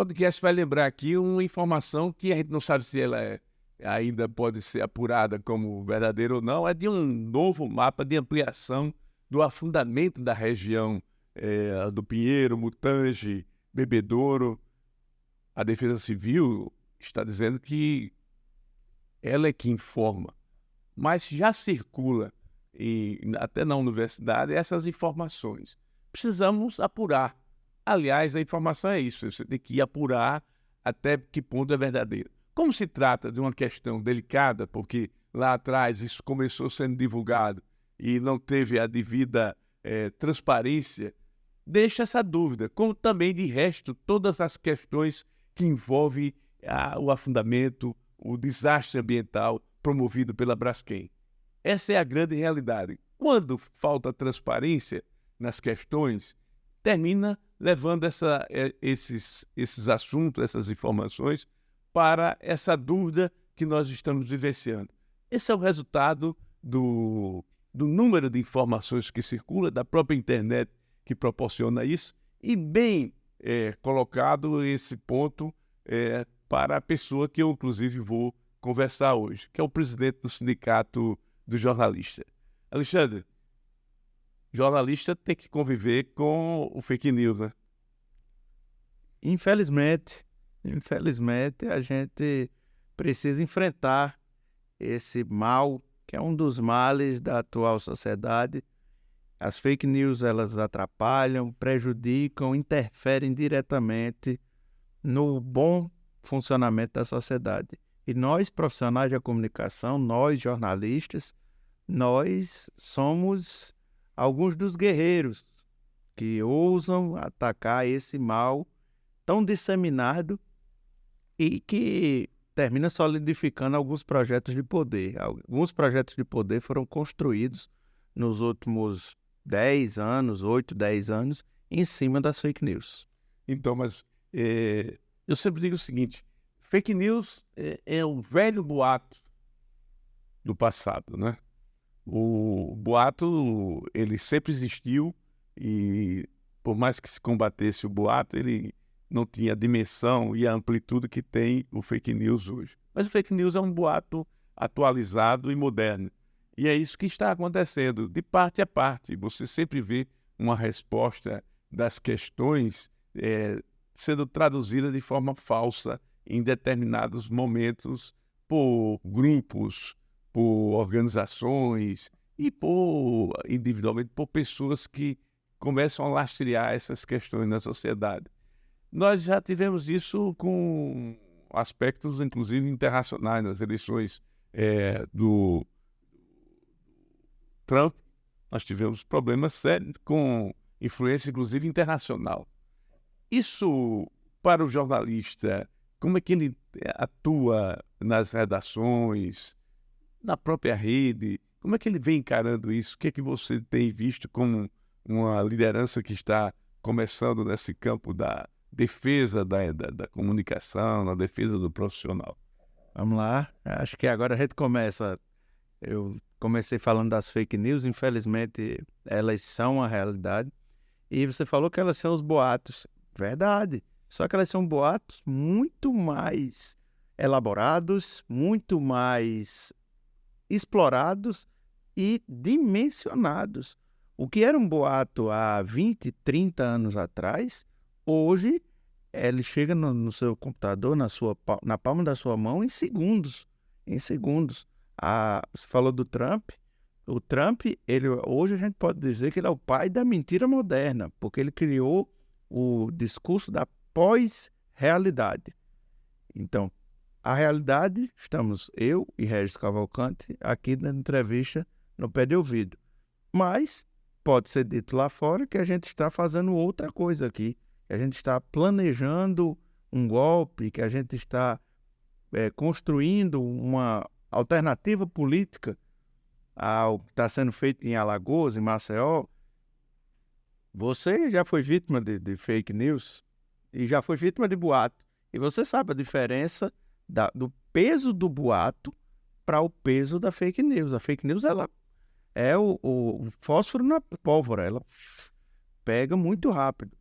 podcast vai lembrar aqui uma informação que a gente não sabe se ela ainda pode ser apurada como verdadeira ou não, é de um novo mapa de ampliação do afundamento da região do Pinheiro, Mutange, Bebedouro. A Defesa Civil está dizendo que ela é que informa, mas já circula até na universidade essas informações. Precisamos apurar. Aliás, a informação é isso, você tem que apurar até que ponto é verdadeiro. Como se trata de uma questão delicada, porque lá atrás isso começou sendo divulgado e não teve a devida transparência, deixa essa dúvida, como também, de resto, todas as questões que envolvem o afundamento, o desastre ambiental promovido pela Braskem. Essa é a grande realidade. Quando falta transparência nas questões, termina levando esses assuntos, essas informações, para essa dúvida que nós estamos vivenciando. Esse é o resultado do número de informações que circula, da própria internet que proporciona isso, e bem colocado esse ponto para a pessoa que eu, inclusive, vou conversar hoje, que é o presidente do Sindicato do Jornalista. Alexandre, jornalista tem que conviver com o fake news, né? Infelizmente, a gente precisa enfrentar esse mal, que é um dos males da atual sociedade. As fake news, elas atrapalham, prejudicam, interferem diretamente no bom funcionamento da sociedade. E nós, profissionais da comunicação, nós, jornalistas, nós somos alguns dos guerreiros que ousam atacar esse mal tão disseminado e que termina solidificando alguns projetos de poder. Alguns projetos de poder foram construídos nos últimos 10 anos, 8, 10 anos, em cima das fake news. Então, mas eu sempre digo o seguinte, fake news é um velho boato do passado, né? O boato, ele sempre existiu e, por mais que se combatesse o boato, ele não tinha a dimensão e a amplitude que tem o fake news hoje. Mas o fake news é um boato atualizado e moderno. E é isso que está acontecendo, de parte a parte. Você sempre vê uma resposta das questões sendo traduzida de forma falsa em determinados momentos por grupos, por organizações e individualmente por pessoas que começam a lastrear essas questões na sociedade. Nós já tivemos isso com aspectos, inclusive, internacionais, nas eleições do Trump. Nós tivemos problemas sérios com influência, inclusive, internacional. Isso, para o jornalista, como é que ele atua nas redações, na própria rede? Como é que ele vem encarando isso? O que é que você tem visto como uma liderança que está começando nesse campo da defesa da comunicação, na defesa do profissional? Vamos lá, acho que agora a gente começa. Eu comecei falando das fake news, infelizmente elas são uma realidade. E você falou que elas são os boatos. Verdade. Só que elas são boatos muito mais elaborados, muito mais explorados e dimensionados. O que era um boato há 20, 30 anos atrás, hoje ele chega no seu computador, na palma da sua mão, em segundos. Em segundos. Você falou do Trump. O Trump, hoje a gente pode dizer que ele é o pai da mentira moderna, porque ele criou o discurso da pós-realidade. Então, a realidade, estamos eu e Regis Cavalcante aqui na entrevista no pé de ouvido. Mas pode ser dito lá fora que a gente está fazendo outra coisa aqui, que a gente está planejando um golpe, que a gente está construindo uma alternativa política ao que está sendo feito em Alagoas, em Maceió. Você já foi vítima de fake news e já foi vítima de boato. E você sabe a diferença do peso do boato para o peso da fake news. A fake news, ela é o fósforo na pólvora, ela pega muito rápido.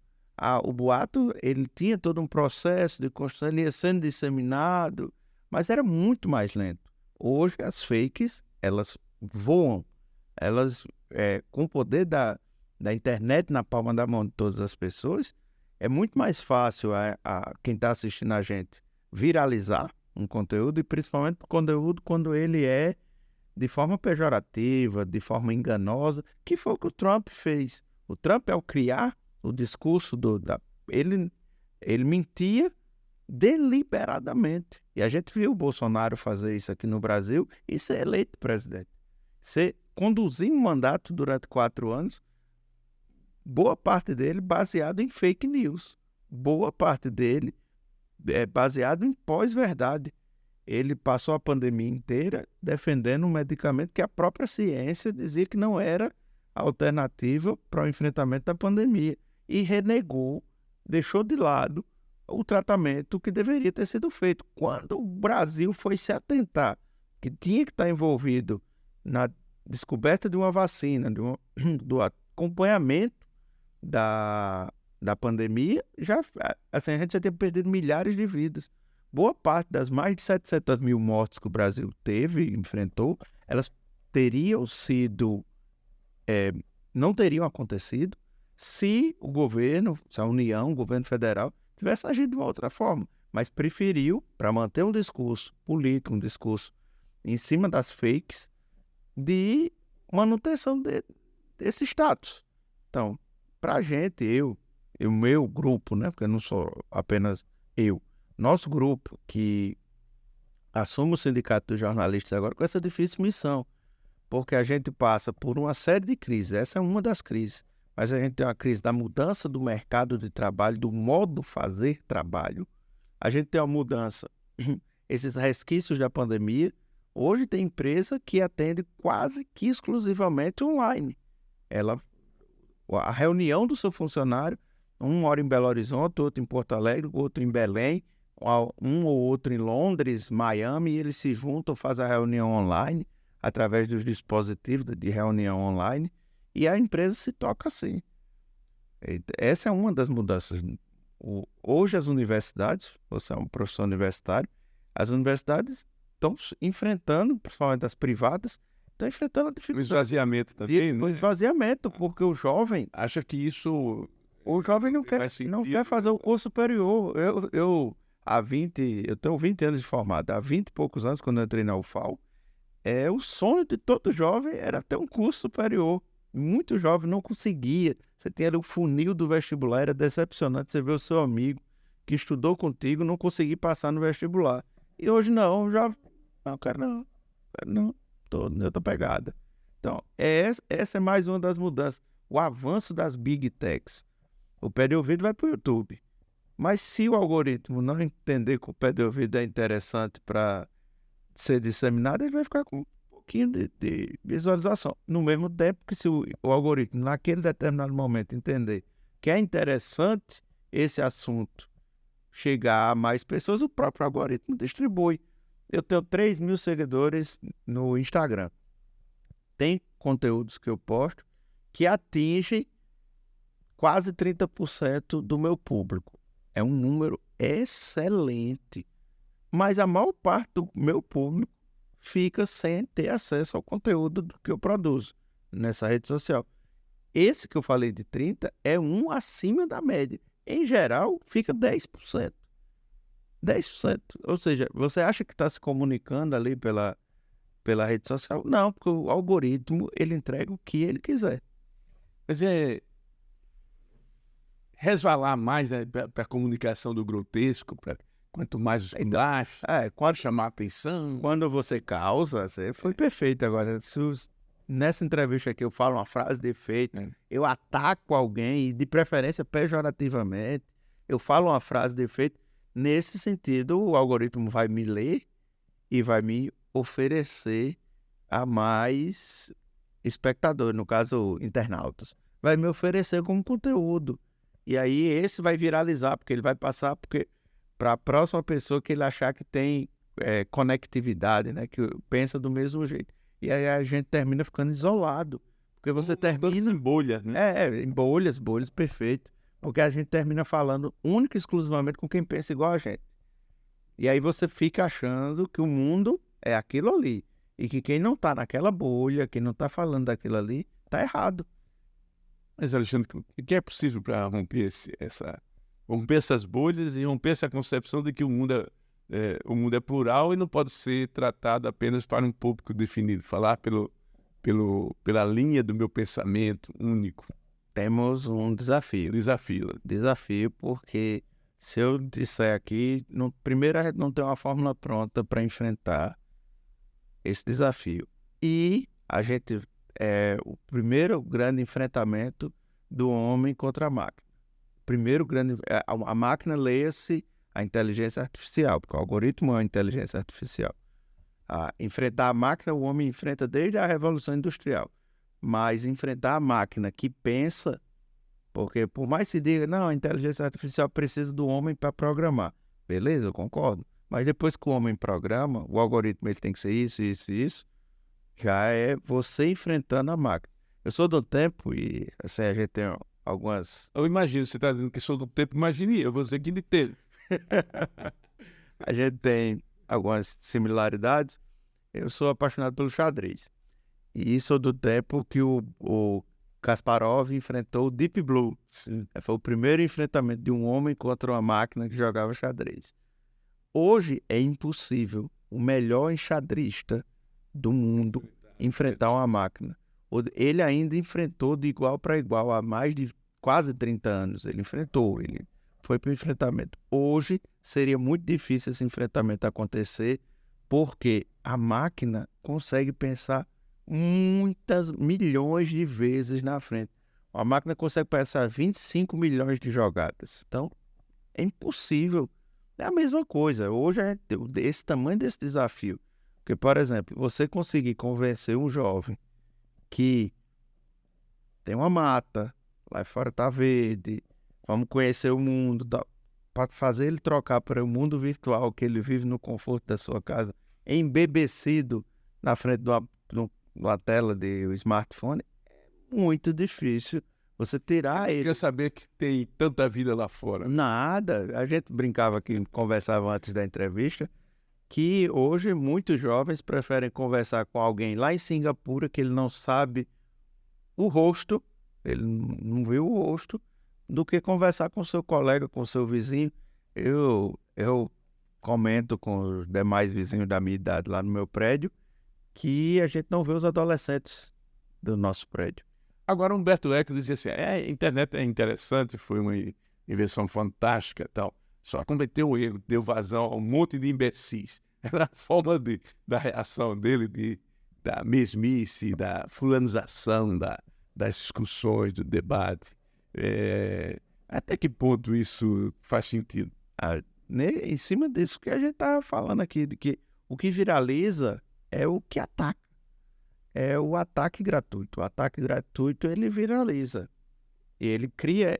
o boato, ele tinha todo um processo de construção, ele ia sendo disseminado, mas era muito mais lento. Hoje, as fakes, elas voam, elas, com o poder da internet na palma da mão de todas as pessoas, é muito mais fácil a quem está assistindo a gente viralizar um conteúdo, e principalmente o conteúdo quando ele é de forma pejorativa, de forma enganosa, que foi o que o Trump fez. O Trump, ao criar o discurso ele mentia deliberadamente. E a gente viu o Bolsonaro fazer isso aqui no Brasil e ser eleito presidente. Você conduzir um mandato durante 4 anos, boa parte dele baseado em fake news. Boa parte dele é baseado em pós-verdade. Ele passou a pandemia inteira defendendo um medicamento que a própria ciência dizia que não era alternativa para o enfrentamento da pandemia. E renegou, deixou de lado o tratamento que deveria ter sido feito. Quando o Brasil foi se atentar que tinha que estar envolvido na descoberta de uma vacina, do acompanhamento da pandemia, assim, a gente já tinha perdido milhares de vidas. Boa parte das mais de 700 mil mortes que o Brasil enfrentou, elas teriam sido, não teriam acontecido se o governo, se a União, o governo federal, tivesse agido de uma outra forma, mas preferiu, para manter um discurso político, um discurso em cima das fakes, de manutenção desse status. Então, para a gente, o meu grupo, né, porque não sou apenas eu, nosso grupo que assume o Sindicato dos Jornalistas agora com essa difícil missão, porque a gente passa por uma série de crises, essa é uma das crises, mas a gente tem uma crise da mudança do mercado de trabalho, do modo de fazer trabalho, a gente tem uma mudança, esses resquícios da pandemia. Hoje tem empresa que atende quase que exclusivamente online. A reunião do seu funcionário, um mora em Belo Horizonte, outro em Porto Alegre, outro em Belém, um ou outro em Londres, Miami, e eles se juntam, fazem a reunião online, através dos dispositivos de reunião online, e a empresa se toca assim. Essa é uma das mudanças. Hoje as universidades, você é um professor universitário, as universidades estão enfrentando, principalmente as privadas, estão enfrentando a dificuldade. O esvaziamento também, né? O esvaziamento, porque o jovem acha que isso... O jovem não quer fazer o curso superior. Eu tenho 20 anos de formado. Há 20 e poucos anos, quando eu entrei na UFAL, o sonho de todo jovem era ter um curso superior. Muito jovem não conseguia. Você tem ali o funil do vestibular, era decepcionante. Você vê o seu amigo que estudou contigo não conseguir passar no vestibular. E hoje não, quero não, eu tô pegada. Então, essa é mais uma das mudanças. O avanço das Big Techs. O pé de ouvido vai para o YouTube. Mas se o algoritmo não entender que o pé de ouvido é interessante para ser disseminado, ele vai ficar com um pouquinho de visualização. No mesmo tempo que se o algoritmo, naquele determinado momento, entender que é interessante esse assunto chegar a mais pessoas, o próprio algoritmo distribui. Eu tenho 3 mil seguidores no Instagram. Tem conteúdos que eu posto que atingem quase 30% do meu público. É um número excelente. Mas a maior parte do meu público fica sem ter acesso ao conteúdo que eu produzo nessa rede social. Esse que eu falei de 30 é um acima da média. Em geral, fica 10%. 10%. Ou seja, você acha que está se comunicando ali pela rede social? Não, porque o algoritmo ele entrega o que ele quiser. Mas resvalar mais, né, para a comunicação do grotesco, quanto mais os culachos, quando chamar a atenção. Quando você causa, você foi perfeito. Agora, nessa entrevista aqui eu falo uma frase de efeito, eu ataco alguém, de preferência pejorativamente, eu falo uma frase de efeito, nesse sentido o algoritmo vai me ler e vai me oferecer a mais espectadores, no caso internautas, vai me oferecer como conteúdo. E aí esse vai viralizar, porque ele vai passar para a próxima pessoa que ele achar que tem conectividade, né? Que pensa do mesmo jeito. E aí a gente termina ficando isolado. Porque você termina... em bolhas, né? Em bolhas, perfeito. Porque a gente termina falando única e exclusivamente com quem pensa igual a gente. E aí você fica achando que o mundo é aquilo ali. E que quem não está naquela bolha, quem não está falando daquilo ali, está errado. Mas, Alexandre, o que é possível para romper essas bolhas e romper essa concepção de que o mundo é plural e não pode ser tratado apenas para um público definido, falar pela linha do meu pensamento único? Temos um desafio. Desafio porque se eu disser aqui, primeiro a gente não tem uma fórmula pronta para enfrentar esse desafio. E a gente o primeiro grande enfrentamento do homem contra a máquina. Primeiro grande... A máquina, leia-se a inteligência artificial, porque o algoritmo é uma inteligência artificial. Enfrentar a máquina, o homem enfrenta desde a Revolução Industrial. Mas enfrentar a máquina que pensa, porque por mais que diga, não, a inteligência artificial precisa do homem para programar. Beleza, eu concordo. Mas depois que o homem programa, o algoritmo ele tem que ser isso, isso e isso, já é você enfrentando a máquina. Eu sou do tempo e assim, a gente tem algumas... Eu imagino, você está dizendo que sou do tempo, imagine eu vou dizer que ele teve. A gente tem algumas similaridades. Eu sou apaixonado pelo xadrez. E sou do tempo que o Kasparov enfrentou o Deep Blue. Sim. Foi o primeiro enfrentamento de um homem contra uma máquina que jogava xadrez. Hoje é impossível o melhor enxadrista do mundo enfrentar uma máquina. Ele ainda enfrentou de igual para igual há mais de quase 30 anos. Ele foi para o enfrentamento. Hoje seria muito difícil esse enfrentamento acontecer porque a máquina consegue pensar muitas milhões de vezes na frente. A máquina consegue pensar 25 milhões de jogadas. Então, é impossível. É a mesma coisa. Hoje é esse tamanho desse desafio. Porque, por exemplo, você conseguir convencer um jovem que tem uma mata, lá fora tá verde, vamos conhecer o mundo, para fazer ele trocar para o mundo virtual que ele vive no conforto da sua casa, embebecido na frente de uma tela de smartphone, é muito difícil você tirar ele. Quer saber que tem tanta vida lá fora? Nada. A gente brincava aqui, conversava antes da entrevista, que hoje muitos jovens preferem conversar com alguém lá em Singapura que ele não sabe o rosto, ele não viu o rosto, do que conversar com seu colega, com seu vizinho. Eu comento com os demais vizinhos da minha idade lá no meu prédio que a gente não vê os adolescentes do nosso prédio. Agora, Humberto Eco dizia assim, a internet é interessante, foi uma invenção fantástica e tal, só cometeu um erro, deu vazão a um monte de imbecis. Era a forma da reação dele, da mesmice, da fulanização, das discussões, do debate. Até que ponto isso faz sentido? Em cima disso que a gente está falando aqui, de que o que viraliza é o que ataca. É o ataque gratuito. O ataque gratuito, ele viraliza. E ele cria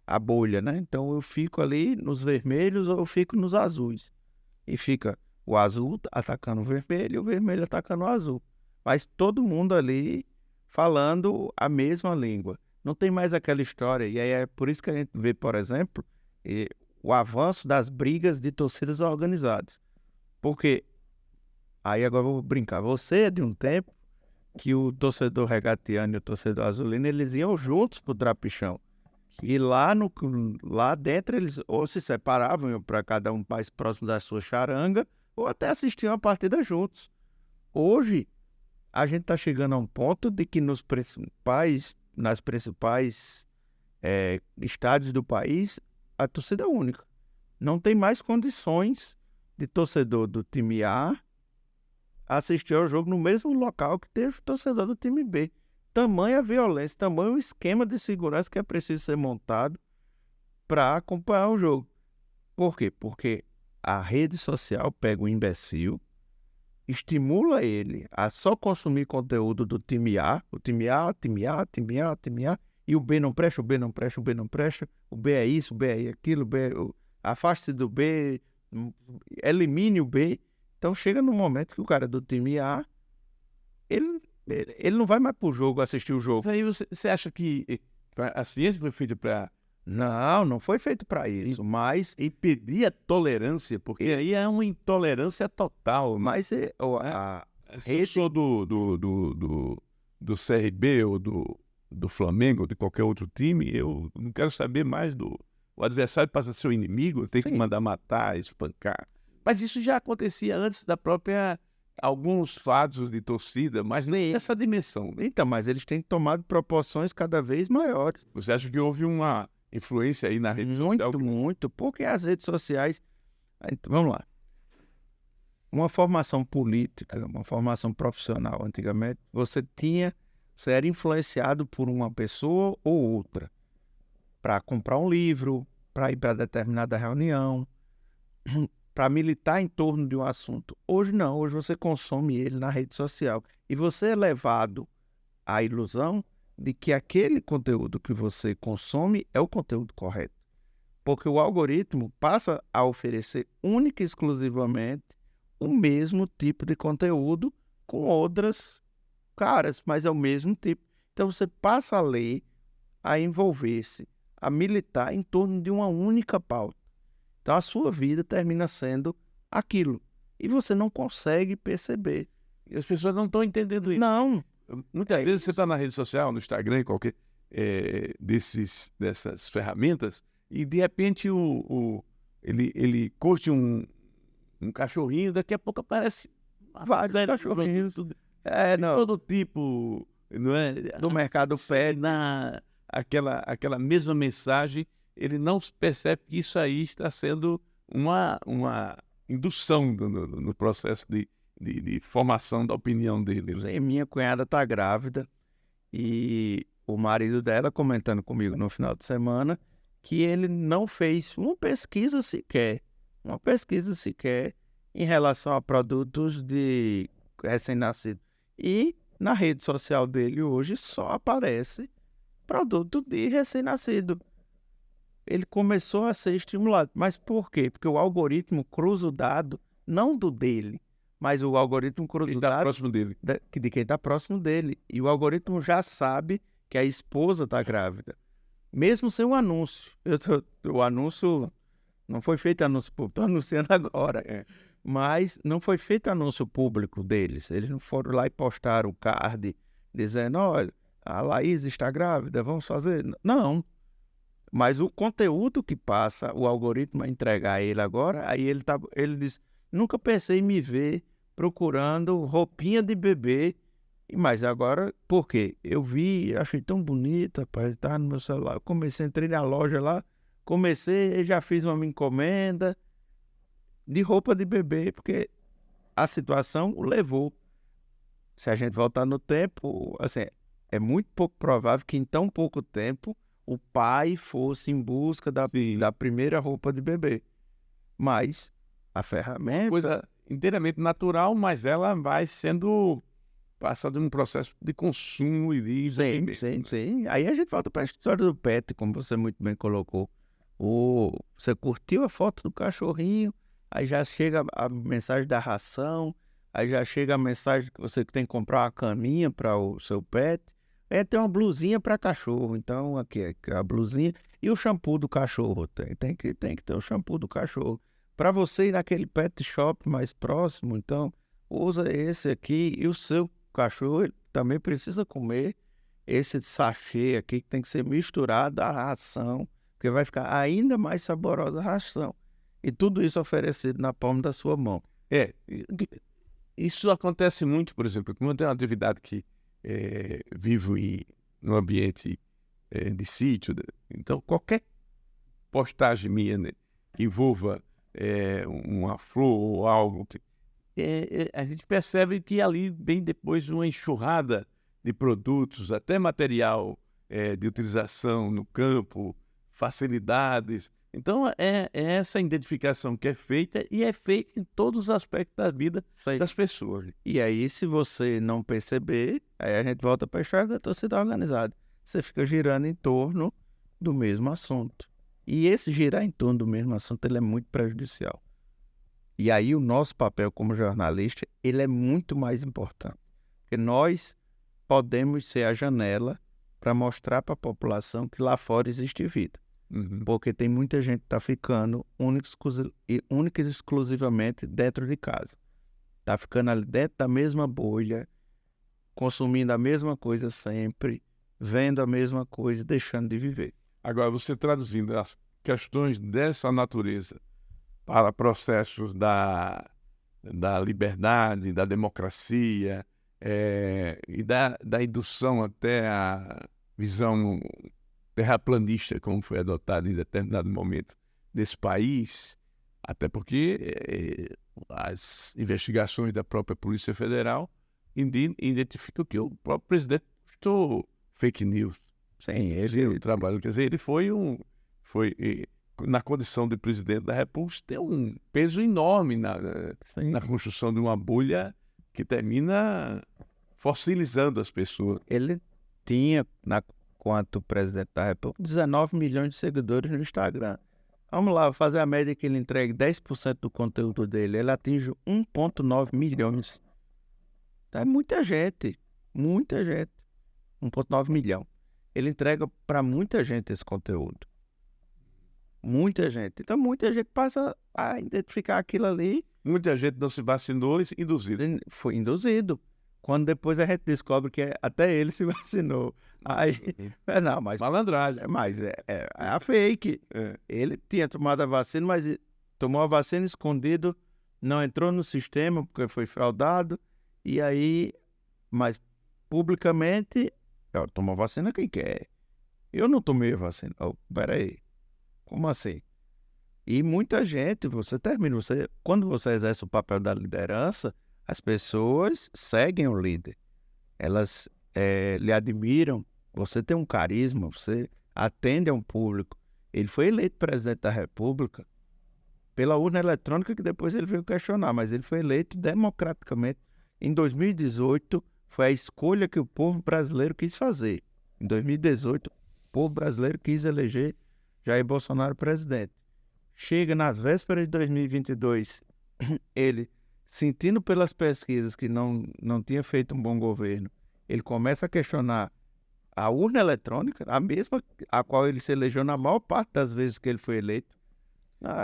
a bolha, né? Então eu fico ali nos vermelhos ou eu fico nos azuis. E fica o azul atacando o vermelho e o vermelho atacando o azul. Mas todo mundo ali falando a mesma língua. Não tem mais aquela história. E aí é por isso que a gente vê, por exemplo, o avanço das brigas de torcidas organizadas. Porque, aí agora eu vou brincar, você é de um tempo que o torcedor regatiano e o torcedor azulino, eles iam juntos pro Trapichão. E lá dentro eles ou se separavam, iam para cada um mais próximo da sua charanga, ou até assistiam a partida juntos. Hoje, a gente está chegando a um ponto de que nas principais estádios do país, a torcida é única. Não tem mais condições de torcedor do time A assistir ao jogo no mesmo local que teve torcedor do time B. Tamanha violência, tamanho esquema de segurança que é preciso ser montado para acompanhar o jogo. Por quê? Porque a rede social pega o imbecil, estimula ele a só consumir conteúdo do time A, time A, e o B não presta, o B não presta, o B não presta, o B é isso, o B é aquilo, afaste-se do B, elimine o B. Então chega no momento que o cara do time A, ele não vai mais pro jogo assistir o jogo. Mas aí você acha que a ciência foi feita para Não foi feito para isso, mas Impedir a tolerância, porque aí é uma intolerância total. mas Se eu sou do CRB ou do Flamengo ou de qualquer outro time, eu não quero saber mais do... O adversário passa a ser o inimigo, eu tenho que Sim. mandar matar, espancar. Mas isso já acontecia antes da própria... Alguns fatos de torcida, mas nem essa dimensão, né? Então, mas eles têm tomado proporções cada vez maiores. Você acha que houve uma influência aí na rede social? Muito, porque as redes sociais... Então, vamos lá. Uma formação política, uma formação profissional, antigamente, você era influenciado por uma pessoa ou outra para comprar um livro, para ir para determinada reunião, para militar em torno de um assunto. Hoje não, hoje você consome ele na rede social. E você é levado à ilusão de que aquele conteúdo que você consome é o conteúdo correto. Porque o algoritmo passa a oferecer única e exclusivamente o mesmo tipo de conteúdo com outras caras, mas é o mesmo tipo. Então você passa a ler, a envolver-se, a militar em torno de uma única pauta. Então a sua vida termina sendo aquilo. E você não consegue perceber. E as pessoas não estão entendendo isso. Não. Muitas vezes você está na rede social, no Instagram, qualquer dessas ferramentas, e de repente ele curte um cachorrinho, daqui a pouco aparece Vários cachorrinhos. Não. Todo tipo, não é? Do mercado pet. Aquela mesma mensagem, ele não percebe que isso aí está sendo uma indução no processo de formação da opinião dele. Sim, minha cunhada está grávida e o marido dela comentando comigo no final de semana que ele não fez uma pesquisa sequer em relação a produtos de recém-nascido. E na rede social dele hoje só aparece produto de recém-nascido. Ele começou a ser estimulado. Mas por quê? Porque o algoritmo cruza o dado, não do dele, mas o algoritmo cruza o dado próximo dele. De quem está próximo dele. E o algoritmo já sabe que a esposa está grávida. Mesmo sem um anúncio. O anúncio... Não foi feito anúncio público, estou anunciando agora. Mas não foi feito anúncio público deles. Eles não foram lá e postaram o card dizendo, olha, a Laís está grávida, vamos fazer. Não. Mas o conteúdo que passa o algoritmo a entregar a ele agora, aí ele diz, nunca pensei em me ver procurando roupinha de bebê. Mas agora, por quê? Eu vi, achei tão bonita, rapaz, estava no meu celular. Eu entrei na loja lá, já fiz uma encomenda de roupa de bebê, porque a situação o levou. Se a gente voltar no tempo, assim, é muito pouco provável que em tão pouco tempo o pai fosse em busca da primeira roupa de bebê. Mas a ferramenta... Uma coisa inteiramente natural, mas ela vai sendo passada num processo de consumo e de... Sim. Aí a gente volta para a história do pet, como você muito bem colocou. Você curtiu a foto do cachorrinho, aí já chega a mensagem da ração, aí já chega a mensagem que você tem que comprar uma caminha para o seu pet. Tem uma blusinha para cachorro, então aqui é a blusinha e o shampoo do cachorro. Tem que ter o shampoo do cachorro. Para você ir naquele pet shop mais próximo, então usa esse aqui e o seu cachorro ele também precisa comer esse sachê aqui que tem que ser misturado à ração, porque vai ficar ainda mais saborosa a ração. E tudo isso oferecido na palma da sua mão. Isso acontece muito, por exemplo, como eu tenho uma atividade que vivo num ambiente de sítio, então qualquer postagem minha, né, que envolva uma flor ou algo, a gente percebe que ali vem depois uma enxurrada de produtos, até material de utilização no campo, facilidades. Então, é essa identificação que é feita e é feita em todos os aspectos da vida das pessoas. E aí, se você não perceber, aí a gente volta para a história da torcida organizada. Você fica girando em torno do mesmo assunto. E esse girar em torno do mesmo assunto, ele é muito prejudicial. E aí, o nosso papel como jornalista, ele é muito mais importante. Porque nós podemos ser a janela para mostrar para a população que lá fora existe vida. Porque tem muita gente que está ficando única e exclusivamente dentro de casa. Está ficando ali dentro da mesma bolha, consumindo a mesma coisa sempre, vendo a mesma coisa, deixando de viver. Agora, você traduzindo as questões dessa natureza para processos da liberdade, da democracia, e da indução até a visão terraplanista, como foi adotada em determinado momento nesse país, até porque as investigações da própria Polícia Federal identificam que o próprio presidente postou fake news. Sim, O trabalho, quer dizer, ele foi na condição de presidente da República, tem um peso enorme na construção de uma bolha que termina fossilizando as pessoas. Ele tinha, quanto presidente da República, 19 milhões de seguidores no Instagram. Vamos lá, fazer a média que ele entregue 10% do conteúdo dele. Ele atinge 1,9 milhões. É muita gente. 1,9 milhão. Ele entrega para muita gente esse conteúdo. Muita gente. Então, muita gente passa a identificar aquilo ali. Muita gente não se vacinou e induzido. Foi induzido. Quando depois a gente descobre que até ele se vacinou. Aí, não, mas... Malandragem. Mas é a fake. Ele tinha tomado a vacina, mas tomou a vacina escondido, não entrou no sistema porque foi fraudado. E aí, mas publicamente, tomou a vacina quem quer. Eu não tomei a vacina. Peraí, como assim? E muita gente, quando você exerce o papel da liderança, as pessoas seguem o líder. Elas lhe admiram, você tem um carisma, você atende a um público. Ele foi eleito presidente da República pela urna eletrônica, que depois ele veio questionar, mas ele foi eleito democraticamente. Em 2018, foi a escolha que o povo brasileiro quis fazer. Em 2018, o povo brasileiro quis eleger Jair Bolsonaro presidente. Chega nas vésperas de 2022, ele, sentindo pelas pesquisas que não tinha feito um bom governo, ele começa a questionar a urna eletrônica, a mesma a qual ele se elegeu na maior parte das vezes que ele foi eleito.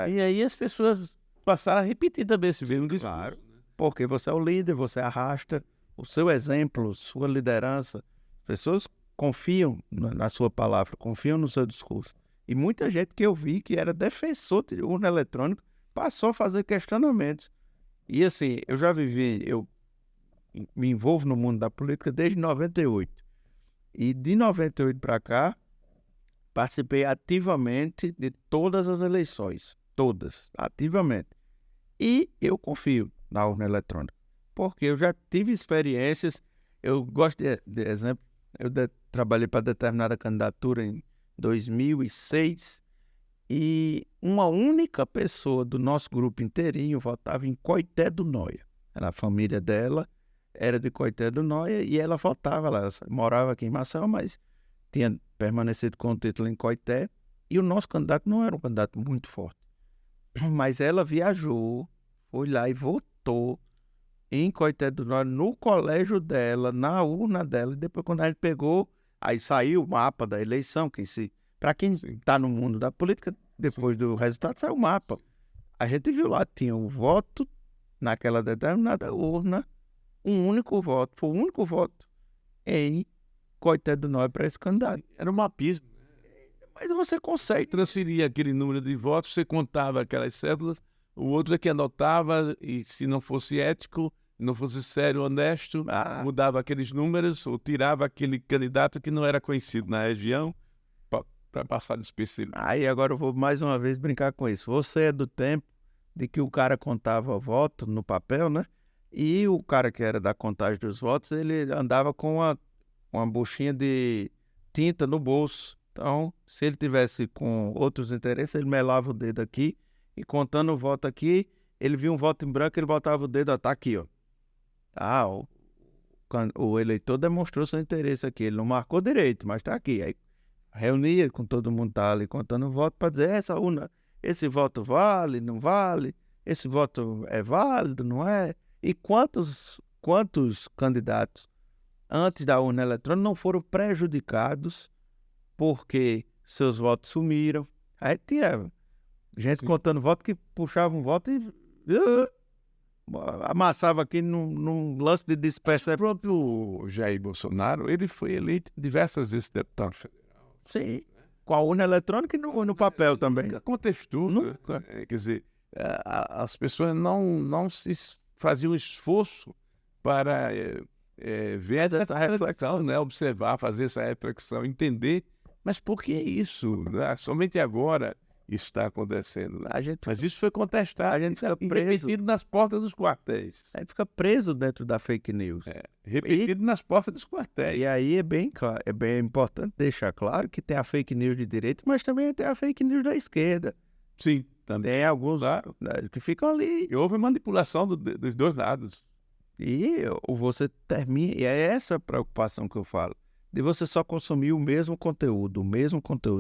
E aí as pessoas passaram a repetir também esse mesmo discurso. Claro, porque você é o líder, você arrasta o seu exemplo, sua liderança. As pessoas confiam na sua palavra, confiam no seu discurso. E muita gente que eu vi que era defensor de urna eletrônica passou a fazer questionamentos. E assim, eu me envolvo no mundo da política desde 98. E de 98 para cá, participei ativamente de todas as eleições. Todas, ativamente. E eu confio na urna eletrônica. Porque eu já tive experiências, eu gosto de exemplo, eu trabalhei para determinada candidatura em 2006 e uma única pessoa do nosso grupo inteirinho votava em Coité do Noia. A família dela era de Coité do Noia e ela votava lá. Ela morava aqui em Maceió, mas tinha permanecido com o título em Coité. E o nosso candidato não era um candidato muito forte. Mas ela viajou, foi lá e votou em Coité do Noia, no colégio dela, na urna dela. E depois, quando a gente pegou, aí saiu o mapa da eleição. Para quem está no mundo da política, depois do resultado saiu o mapa. A gente viu lá, tinha um voto naquela determinada urna, um único voto, foi o único voto em Coité do Noia para esse candidato. Era um mapismo. Mas você consegue transferir aquele número de votos, você contava aquelas cédulas, o outro é que anotava, e se não fosse ético, não fosse sério, honesto, mudava aqueles números ou tirava aquele candidato que não era conhecido na região para passar despercebido. Aí agora eu vou mais uma vez brincar com isso. Você é do tempo de que o cara contava voto no papel, né? E o cara que era da contagem dos votos, ele andava com uma buchinha de tinta no bolso. Então, se ele tivesse com outros interesses, ele melava o dedo aqui e contando o voto aqui, ele via um voto em branco, ele botava o dedo, tá aqui, ó. O eleitor demonstrou seu interesse aqui, ele não marcou direito, mas tá aqui. Aí reunia com todo mundo tá ali contando o voto para dizer, essa urna, esse voto vale, não vale, esse voto é válido, não é? E quantos candidatos antes da urna eletrônica não foram prejudicados porque seus votos sumiram. Aí tinha gente Sim. contando voto que puxava um voto e amassava aqui num lance de O dispersa. próprio Jair Bolsonaro, ele foi eleito diversas vezes deputado federal. Sim, com a urna eletrônica e no papel também. Nunca contestou. Nunca. Quer dizer, as pessoas não se faziam esforço para ver essa reflexão, né? Observar, fazer essa reflexão, entender. Mas por que isso? Né? Somente agora isso está acontecendo. Né? Mas isso foi contestado. A gente fica e preso. repetido nas portas dos quartéis. Aí fica preso dentro da fake news. Repetido nas portas dos quartéis. E aí é bem claro, é bem importante deixar claro que tem a fake news de direita, mas também tem a fake news da esquerda. Sim, também. Tem alguns que ficam ali. E houve manipulação dos dois lados. E você termina. E é essa preocupação que eu falo. De você só consumir o mesmo conteúdo.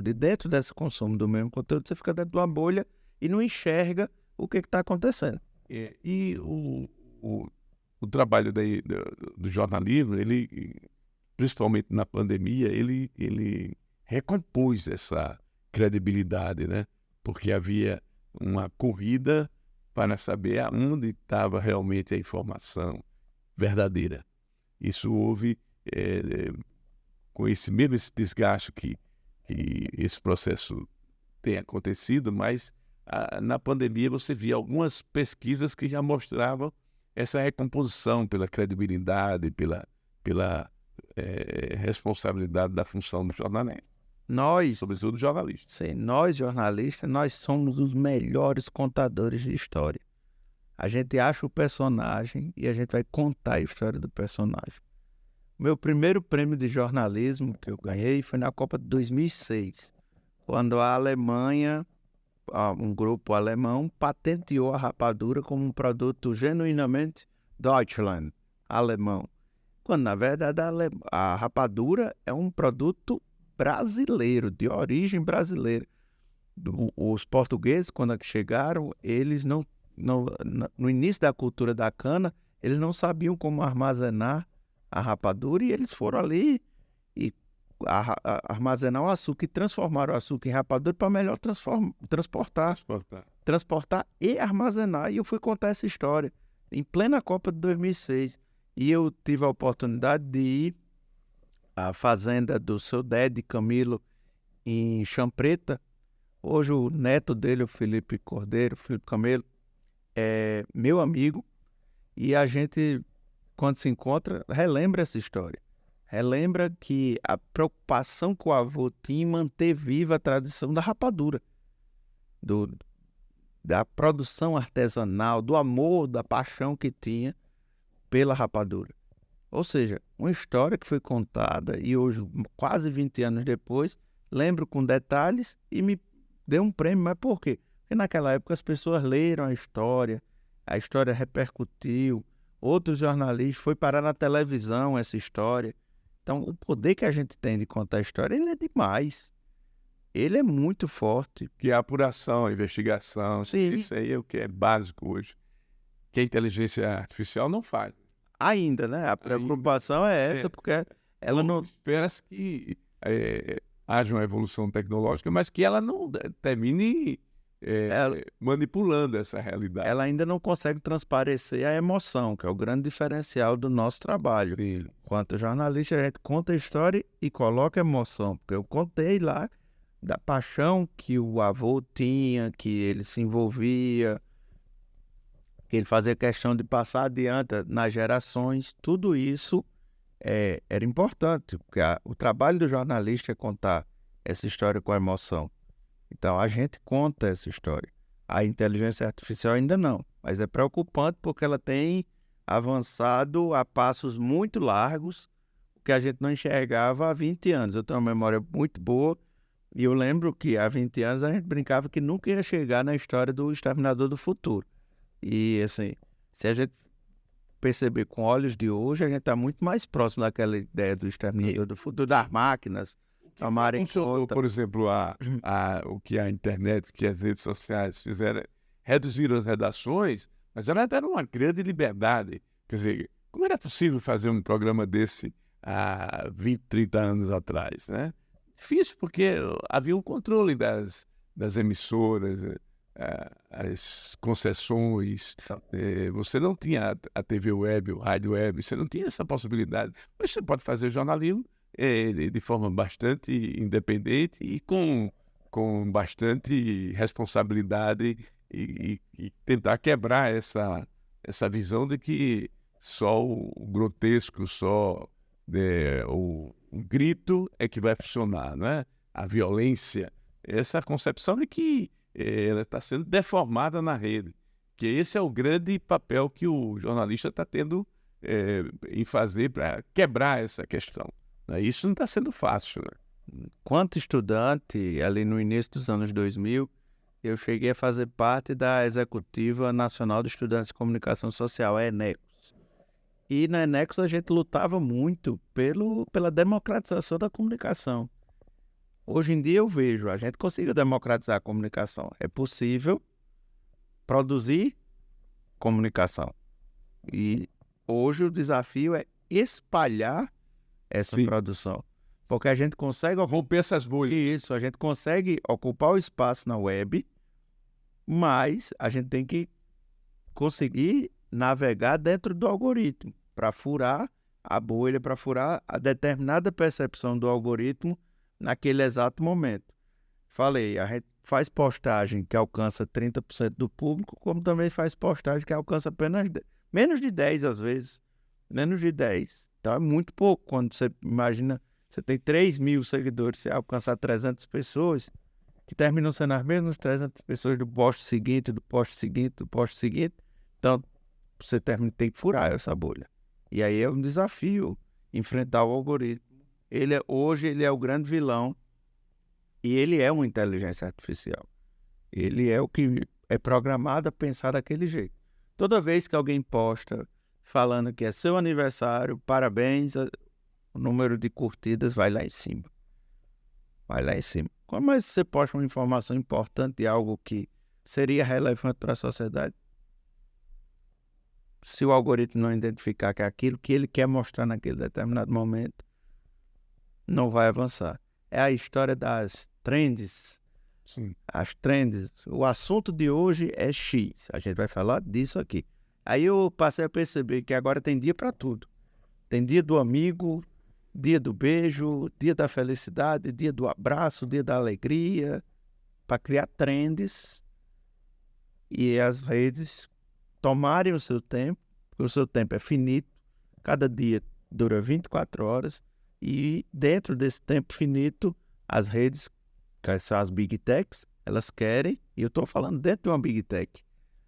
E dentro desse consumo do mesmo conteúdo, você fica dentro de uma bolha e não enxerga o que está acontecendo. E o trabalho do jornalismo, ele, principalmente na pandemia, ele recompôs essa credibilidade, né? Porque havia uma corrida para saber aonde estava realmente a informação verdadeira. Isso houve com esse desgaste que esse processo tem acontecido, mas na pandemia você via algumas pesquisas que já mostravam essa recomposição pela credibilidade, pela responsabilidade da função do jornalista. Nós, sobretudo jornalistas. Sim, nós jornalistas, nós somos os melhores contadores de história. A gente acha o personagem e a gente vai contar a história do personagem. Meu primeiro prêmio de jornalismo que eu ganhei foi na Copa de 2006, quando a Alemanha, um grupo alemão, patenteou a rapadura como um produto genuinamente Deutschland, alemão. Quando, na verdade, a rapadura é um produto brasileiro, de origem brasileira. Os portugueses, quando chegaram, eles no início da cultura da cana, eles não sabiam como armazenar a rapadura e eles foram ali e armazenar o açúcar e transformaram o açúcar em rapadura para melhor transportar e armazenar. E eu fui contar essa história em plena Copa de 2006. E eu tive a oportunidade de ir à fazenda do seu Dede Camilo em Champreta. Hoje o neto dele, o Felipe Camelo, é meu amigo e a gente, quando se encontra, relembra essa história. Relembra que a preocupação que o avô tinha em manter viva a tradição da rapadura, da produção artesanal, do amor, da paixão que tinha pela rapadura. Ou seja, uma história que foi contada e hoje, quase 20 anos depois, lembro com detalhes e me deu um prêmio. Mas por quê? Porque naquela época as pessoas leram a história repercutiu, outros jornalistas, foi parar na televisão essa história. Então, o poder que a gente tem de contar a história, ele é demais. Ele é muito forte. Que a apuração, a investigação, Sim. Isso aí é o que é básico hoje, que a inteligência artificial não faz. Ainda, né? A preocupação é essa, porque ela não... Espera-se que haja uma evolução tecnológica, mas que ela não termine manipulando essa realidade. Ela ainda não consegue transparecer a emoção, que é o grande diferencial do nosso trabalho. Sim. Enquanto jornalista, a gente conta a história e coloca emoção, porque eu contei lá da paixão que o avô tinha, que ele se envolvia, que ele fazia questão de passar adiante nas gerações. Tudo isso era importante, porque o trabalho do jornalista é contar essa história com emoção. Então, a gente conta essa história. A inteligência artificial ainda não, mas é preocupante porque ela tem avançado a passos muito largos, que a gente não enxergava há 20 anos. Eu tenho uma memória muito boa e eu lembro que há 20 anos a gente brincava que nunca ia chegar na história do Exterminador do Futuro. E, assim, se a gente perceber com olhos de hoje, a gente está muito mais próximo daquela ideia do Exterminador do Futuro, das máquinas tomarem conta. Por exemplo, o que a internet, o que as redes sociais fizeram, reduziram as redações, mas ela deram uma grande liberdade. Quer dizer, como era possível fazer um programa desse há 20, 30 anos atrás, né? difícil, porque havia um controle das emissoras, as concessões. Você não tinha a TV web, o rádio web, você não tinha essa possibilidade. Mas você pode fazer jornalismo de forma bastante independente e com bastante responsabilidade e tentar quebrar essa visão de que só o grotesco, só o grito é que vai funcionar, não é? A violência, essa concepção é que ela está sendo deformada na rede, que esse é o grande papel que o jornalista está tendo em fazer para quebrar essa questão. Né? Isso não está sendo fácil. Né? Quanto estudante, ali no início dos anos 2000, eu cheguei a fazer parte da Executiva Nacional de Estudantes de Comunicação Social, a ENECOS. E na ENECOS a gente lutava muito pela democratização da comunicação. Hoje em dia eu vejo, a gente conseguiu democratizar a comunicação. É possível produzir comunicação. E hoje o desafio é espalhar essa produção. Porque a gente consegue romper essas bolhas. Isso, a gente consegue ocupar o espaço na web, mas a gente tem que conseguir navegar dentro do algoritmo para furar a bolha, para furar a determinada percepção do algoritmo naquele exato momento. Falei, a gente faz postagem que alcança 30% do público, como também faz postagem que alcança apenas menos de 10 às vezes. Menos de 10. Então é muito pouco. Quando você imagina, você tem 3.000 seguidores, você alcançar 300 pessoas, que terminam sendo as mesmas 300 pessoas do post seguinte, do post seguinte, do post seguinte. Então, você tem que furar essa bolha. E aí é um desafio enfrentar o algoritmo. Hoje ele é o grande vilão e ele é uma inteligência artificial. Ele é o que é programado a pensar daquele jeito. Toda vez que alguém posta falando que é seu aniversário, parabéns, o número de curtidas vai lá em cima. Vai lá em cima. Como é que você posta uma informação importante de algo que seria relevante para a sociedade? Se o algoritmo não identificar que é aquilo que ele quer mostrar naquele determinado momento, não vai avançar. É a história das trends. Sim. As trends. O assunto de hoje é X. A gente vai falar disso aqui. Aí eu passei a perceber que agora tem dia para tudo. Tem dia do amigo, dia do beijo, dia da felicidade, dia do abraço, dia da alegria, para criar trends e as redes tomarem o seu tempo, porque o seu tempo é finito, cada dia dura 24 horas, e dentro desse tempo finito, as redes, que são as Big Techs, elas querem, e eu estou falando dentro de uma Big Tech,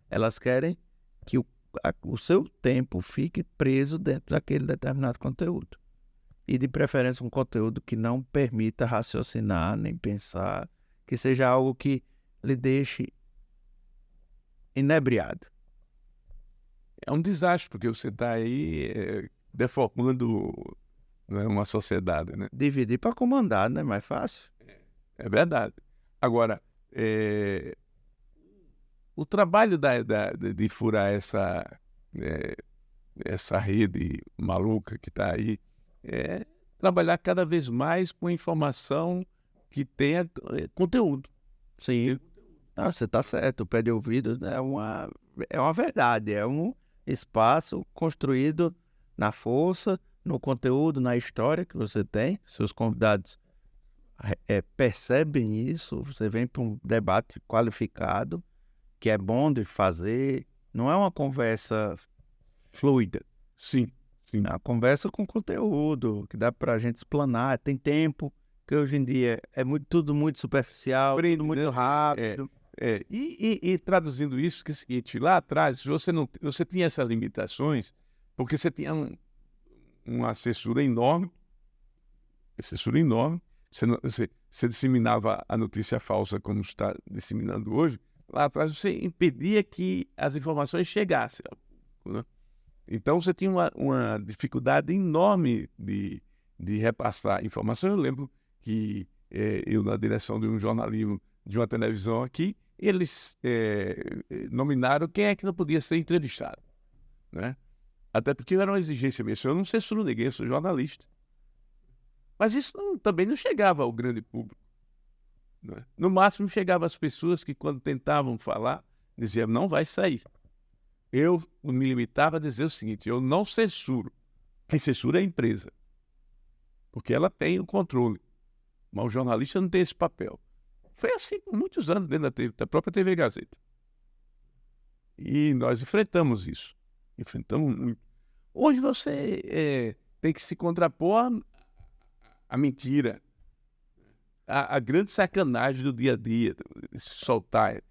elas querem que o seu tempo fique preso dentro daquele determinado conteúdo. E de preferência um conteúdo que não permita raciocinar, nem pensar, que seja algo que lhe deixe inebriado. É um desastre, porque você está aí deformando uma sociedade, né? Dividir para comandar, né? Mais fácil. É verdade. Agora, o trabalho de furar essa rede maluca que está aí é trabalhar cada vez mais com informação que tenha conteúdo. Sim. Não, você está certo. O pé de ouvido é uma verdade. É um espaço construído na força, no conteúdo, na história que você tem. Seus convidados percebem isso. Você vem para um debate qualificado, que é bom de fazer. Não é uma conversa fluida. Sim. É uma conversa com conteúdo, que dá para a gente explanar. Tem tempo, que hoje em dia é tudo muito superficial, tudo muito rápido. E traduzindo isso, que é o seguinte, lá atrás você tinha essas limitações, porque você tinha uma assessura enorme, você disseminava a notícia falsa como está disseminando hoje. Lá atrás você impedia que as informações chegassem, né? Então você tinha uma dificuldade enorme de repassar informação. Eu lembro que eu, na direção de um jornalismo de uma televisão aqui, eles nominaram quem é que não podia ser entrevistado, né? Até porque era uma exigência minha. Eu não censuro ninguém, eu sou jornalista. Mas isso também não chegava ao grande público, né? No máximo chegava às pessoas que, quando tentavam falar, diziam, não vai sair. Eu me limitava a dizer o seguinte, eu não censuro. Quem censura é a empresa, porque ela tem o controle. Mas o jornalista não tem esse papel. Foi assim por muitos anos dentro da própria TV Gazeta. E nós enfrentamos isso. Enfrentamos muito. Hoje você tem que se contrapor à mentira, a grande sacanagem do dia a dia, soltar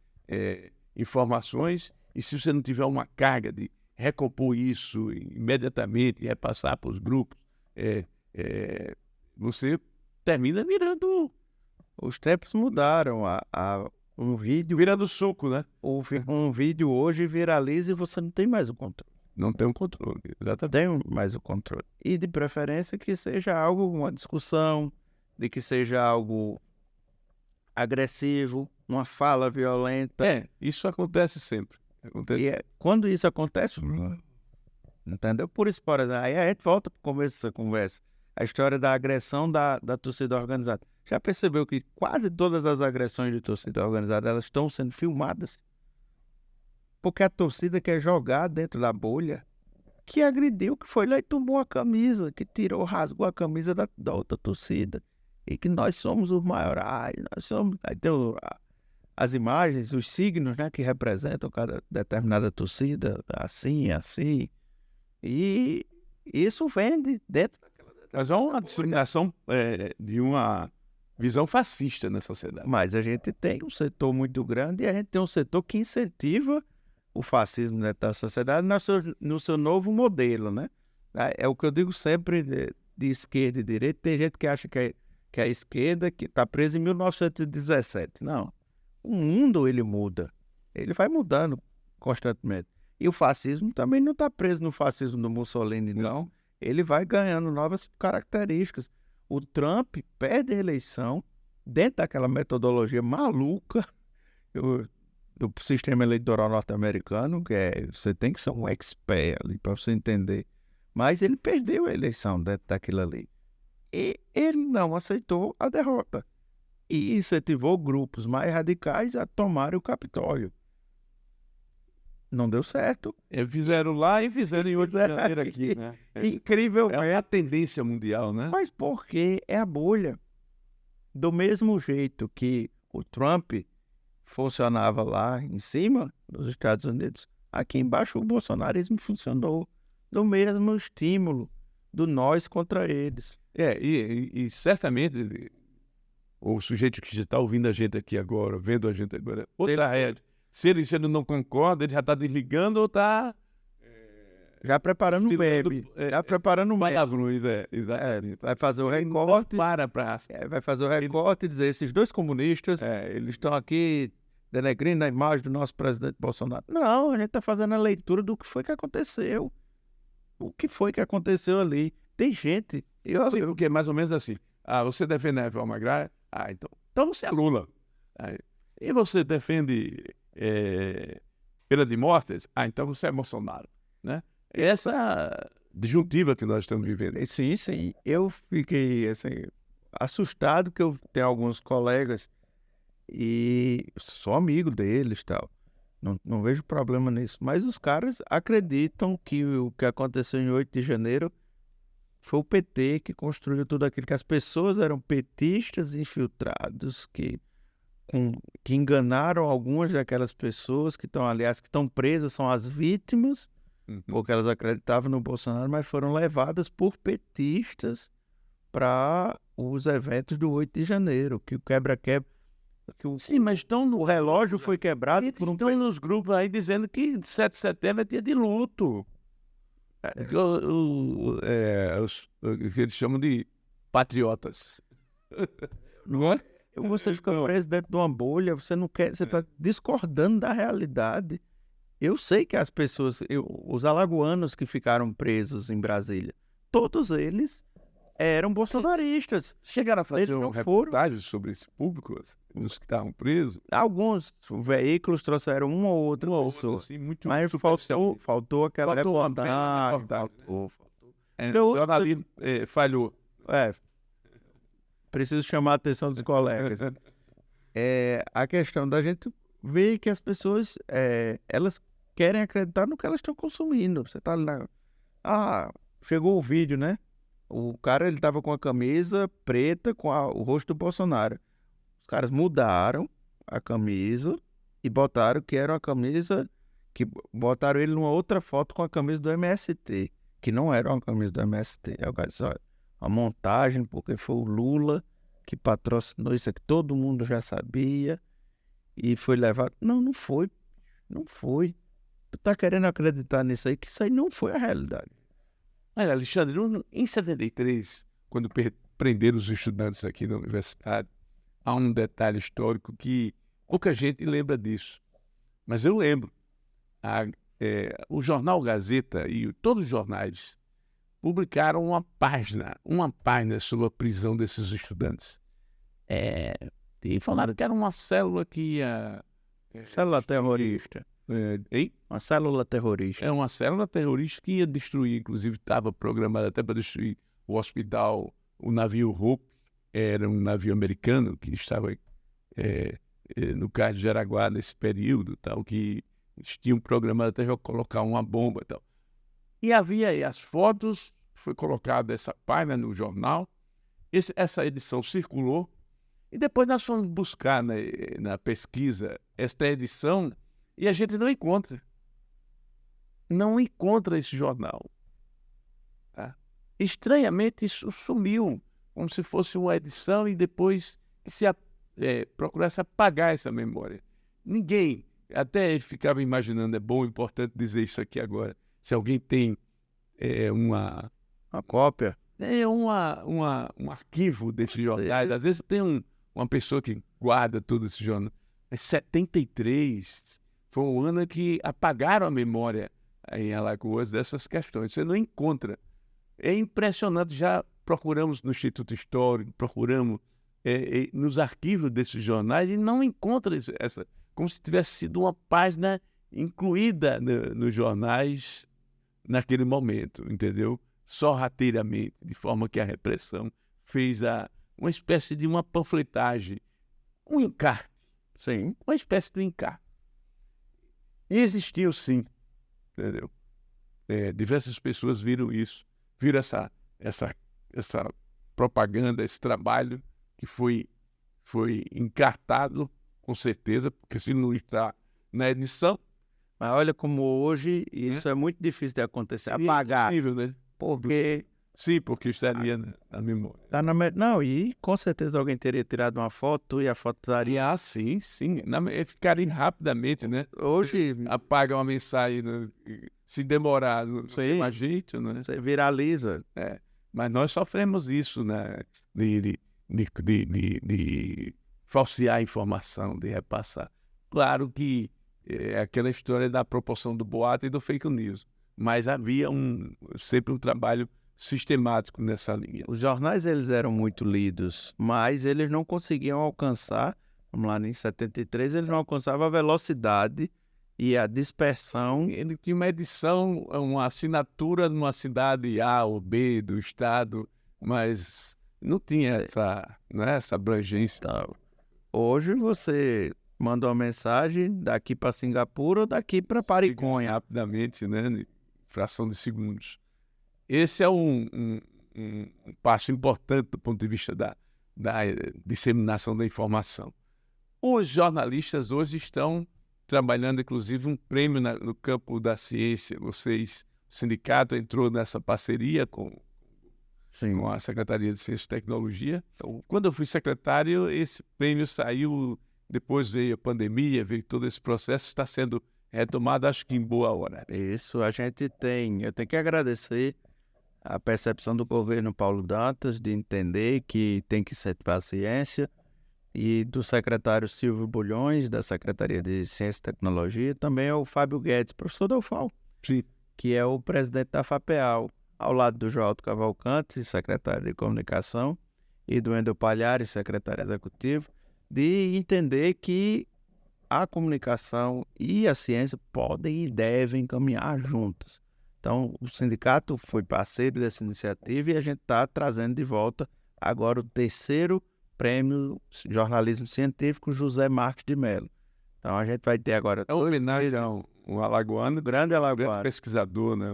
informações, e se você não tiver uma carga de recompor isso imediatamente, repassar para os grupos, você termina virando... Os tempos mudaram. Um vídeo, virando suco, né? um vídeo hoje viraliza e você não tem mais o controle. Não tem um controle, exatamente. Tem mais o controle. E de preferência que seja algo, uma discussão, de que seja algo agressivo, uma fala violenta. Isso acontece sempre. E quando isso acontece, entendeu? Por isso, por exemplo, aí a gente volta para o começo dessa conversa. A história da agressão da torcida organizada. Já percebeu que quase todas as agressões de torcida organizada, elas estão sendo filmadas? Porque a torcida quer jogar dentro da bolha, que agrediu, que foi lá e tomou a camisa, que rasgou a camisa da outra torcida. E que nós somos os maiores. Nós somos... Aí tem as imagens, os signos, né, que representam cada determinada torcida, assim, assim. E isso vende dentro daquela... Mas é uma disseminação de uma visão fascista na sociedade. Mas a gente tem um setor muito grande e a gente tem um setor que incentiva o fascismo dentro da sociedade no seu novo modelo, né? É o que eu digo sempre de esquerda e direita. Tem gente que acha que a esquerda que está presa em 1917. Não. O mundo, ele muda. Ele vai mudando constantemente. E o fascismo também não está preso no fascismo do Mussolini, não. Ele vai ganhando novas características. O Trump perde a eleição dentro daquela metodologia maluca do sistema eleitoral norte-americano, que você tem que ser um expert ali para você entender. Mas ele perdeu a eleição dentro daquilo ali. E ele não aceitou a derrota. E incentivou grupos mais radicais a tomarem o Capitólio. Não deu certo. Fizeram lá e fizeram em 8 de janeiro aqui, né? Incrível. É a tendência mundial, né? Mas porque é a bolha. Do mesmo jeito que o Trump funcionava lá em cima, nos Estados Unidos, aqui embaixo o bolsonarismo funcionou. Do mesmo estímulo, do nós contra eles. E certamente o sujeito que está ouvindo a gente aqui agora, vendo a gente agora, outra rede. Se ele não concorda, ele já está desligando ou está... já preparando o meme. Já preparando o meme. Palavrões, exatamente. Vai fazer o recorte. Vai fazer o recorte e dizer, esses dois comunistas, eles estão aqui denegrindo a imagem do nosso presidente Bolsonaro. Não, a gente está fazendo a leitura do que foi que aconteceu. O que foi que aconteceu ali. Tem gente... Porque é mais ou menos assim. Você defende a reforma agrária? Então você é Lula. E você defende... pena de mortes? Então você é Bolsonaro, né? Essa disjuntiva que nós estamos vivendo. Sim. Eu fiquei assim, assustado que eu tenho alguns colegas e sou amigo deles e tal. Não vejo problema nisso. Mas os caras acreditam que o que aconteceu em 8 de janeiro foi o PT que construiu tudo aquilo, que as pessoas eram petistas infiltrados, que enganaram algumas daquelas pessoas que estão, aliás, que estão presas, são as vítimas, porque elas acreditavam no Bolsonaro, mas foram levadas por petistas para os eventos do 8 de janeiro, que o quebra-quebra... Sim, mas o relógio foi quebrado por um... Estão nos grupos aí dizendo que 7 de setembro é dia de luto. O que eles chamam de patriotas. Não é? Você fica preso dentro de uma bolha, você não quer, você está discordando da realidade. Eu sei que as pessoas, os alagoanos que ficaram presos em Brasília, todos eles eram bolsonaristas. Chegaram a fazer uma reportagem sobre esse público, os que estavam presos? Alguns veículos trouxeram uma ou outra pessoa. Assim, muito, mas faltou aquela reportagem. O jornalismo falhou. preciso chamar a atenção dos colegas. A questão da gente ver que as pessoas, elas querem acreditar no que elas estão consumindo. Você tá ali chegou o vídeo, né? O cara, ele tava com a camisa preta com o rosto do Bolsonaro. Os caras mudaram a camisa e botaram que era uma camisa, que botaram ele numa outra foto com a camisa do MST, que não era uma camisa do MST. Aí o cara disse, olha, a montagem, porque foi o Lula que patrocinou isso aqui, todo mundo já sabia, e foi levado. Não foi. Não foi. Tu tá querendo acreditar nisso aí, que isso aí não foi a realidade. Olha, Alexandre, em 73, quando prenderam os estudantes aqui na universidade, há um detalhe histórico que pouca gente lembra disso. Mas eu lembro. O jornal Gazeta e todos os jornais publicaram uma página sobre a prisão desses estudantes. E falaram que era uma célula que ia... Célula terrorista. Uma célula terrorista. É uma célula terrorista que ia destruir, inclusive estava programada até para destruir o hospital, o navio Hope, era um navio americano que estava no Cais de Jaraguá nesse período, tal, que eles tinham programado até para colocar uma bomba e tal. E havia aí as fotos, foi colocada essa página no jornal, essa edição circulou, e depois nós fomos buscar na pesquisa esta edição e a gente não encontra. Não encontra esse jornal. Tá? Estranhamente, isso sumiu, como se fosse uma edição e depois que se procurasse apagar essa memória. Ninguém, até ficava imaginando, é bom, importante dizer isso aqui agora, se alguém tem uma cópia, um arquivo desses jornais, às vezes tem uma pessoa que guarda todo esse jornal. Mas 73 foi um ano que apagaram a memória em Alagoas dessas questões. Você não encontra. É impressionante. Já procuramos no Instituto Histórico, procuramos nos arquivos desses jornais e não encontra essa, como se tivesse sido uma página incluída nos jornais naquele momento, entendeu? Sorrateiramente, de forma que a repressão fez uma espécie de uma panfletagem, um encarte. Sim. Uma espécie de encarte. E existiu, sim, entendeu? Diversas pessoas viram isso, viram essa propaganda, esse trabalho que foi encartado, com certeza, porque se não está na edição... Mas olha como hoje isso é muito difícil de acontecer, apagar. É possível, né? Porque... Sim, porque estaria na memória. Não, e com certeza alguém teria tirado uma foto e a foto estaria... sim. Ficaria rapidamente, né? Hoje... Você apaga uma mensagem, né? Se demorar, não tem mais jeito, né? Você viraliza. Mas nós sofremos isso, né? De falsear a informação, de repassar. Claro que é aquela história da proporção do boato e do fake news. Mas havia sempre um trabalho sistemático nessa linha. Os jornais, eles eram muito lidos, mas eles não conseguiam alcançar, vamos lá, em 73, eles não alcançavam a velocidade e a dispersão. Ele tinha uma edição, uma assinatura numa cidade A ou B do estado, mas não tinha essa abrangência. Então, hoje você manda uma mensagem daqui para Singapura ou daqui para Pariconha. Rapidamente, né? Fração de segundos. Esse é um passo importante do ponto de vista da disseminação da informação. Os jornalistas hoje estão trabalhando, inclusive, um prêmio no campo da ciência. O sindicato entrou nessa parceria com a Secretaria de Ciência e Tecnologia. Então, quando eu fui secretário, esse prêmio saiu, depois veio a pandemia, veio todo esse processo, está sendo retomado, acho que em boa hora. Isso, eu tenho que agradecer a percepção do governo Paulo Dantas de entender que tem que incentivar a ciência, e do secretário Silvio Bulhões, da Secretaria de Ciência e Tecnologia, também é o Fábio Guedes, professor da UFAL, que é o presidente da FAPEAL, ao lado do Joalto Cavalcante, secretário de Comunicação, e do Wendel Palhares, secretário executivo, de entender que a comunicação e a ciência podem e devem caminhar juntas. Então, o sindicato foi parceiro dessa iniciativa e a gente está trazendo de volta agora o terceiro prêmio Jornalismo Científico José Marques de Mello. Então a gente vai ter agora... É uma homenagem a um alagoano, grande grande alagoano. pesquisador, né?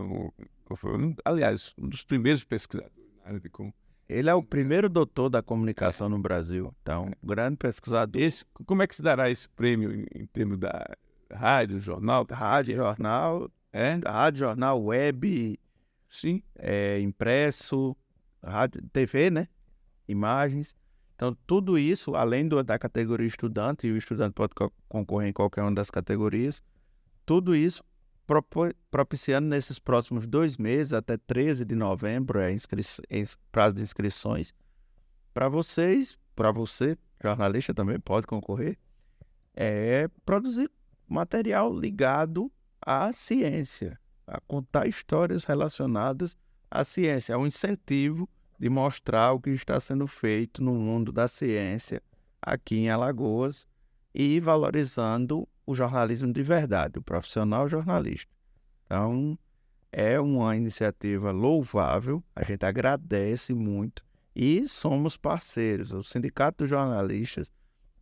Aliás, um dos primeiros pesquisadores na área de comunicação. Ele é o primeiro doutor da comunicação no Brasil. Então, grande pesquisador. Como é que se dará esse prêmio em termos da rádio, jornal? Rádio, jornal, web, Sim. Impresso, rádio, TV, né? Imagens. Então, tudo isso, além da categoria estudante, e o estudante pode concorrer em qualquer uma das categorias, tudo isso propiciando nesses próximos 2 meses, até 13 de novembro, prazo de inscrições, para você, jornalista também pode concorrer, produzir material ligado à ciência, a contar histórias relacionadas à ciência. É um incentivo de mostrar o que está sendo feito no mundo da ciência aqui em Alagoas e valorizando o jornalismo de verdade, o profissional jornalista. Então, é uma iniciativa louvável, a gente agradece muito e somos parceiros. O Sindicato dos Jornalistas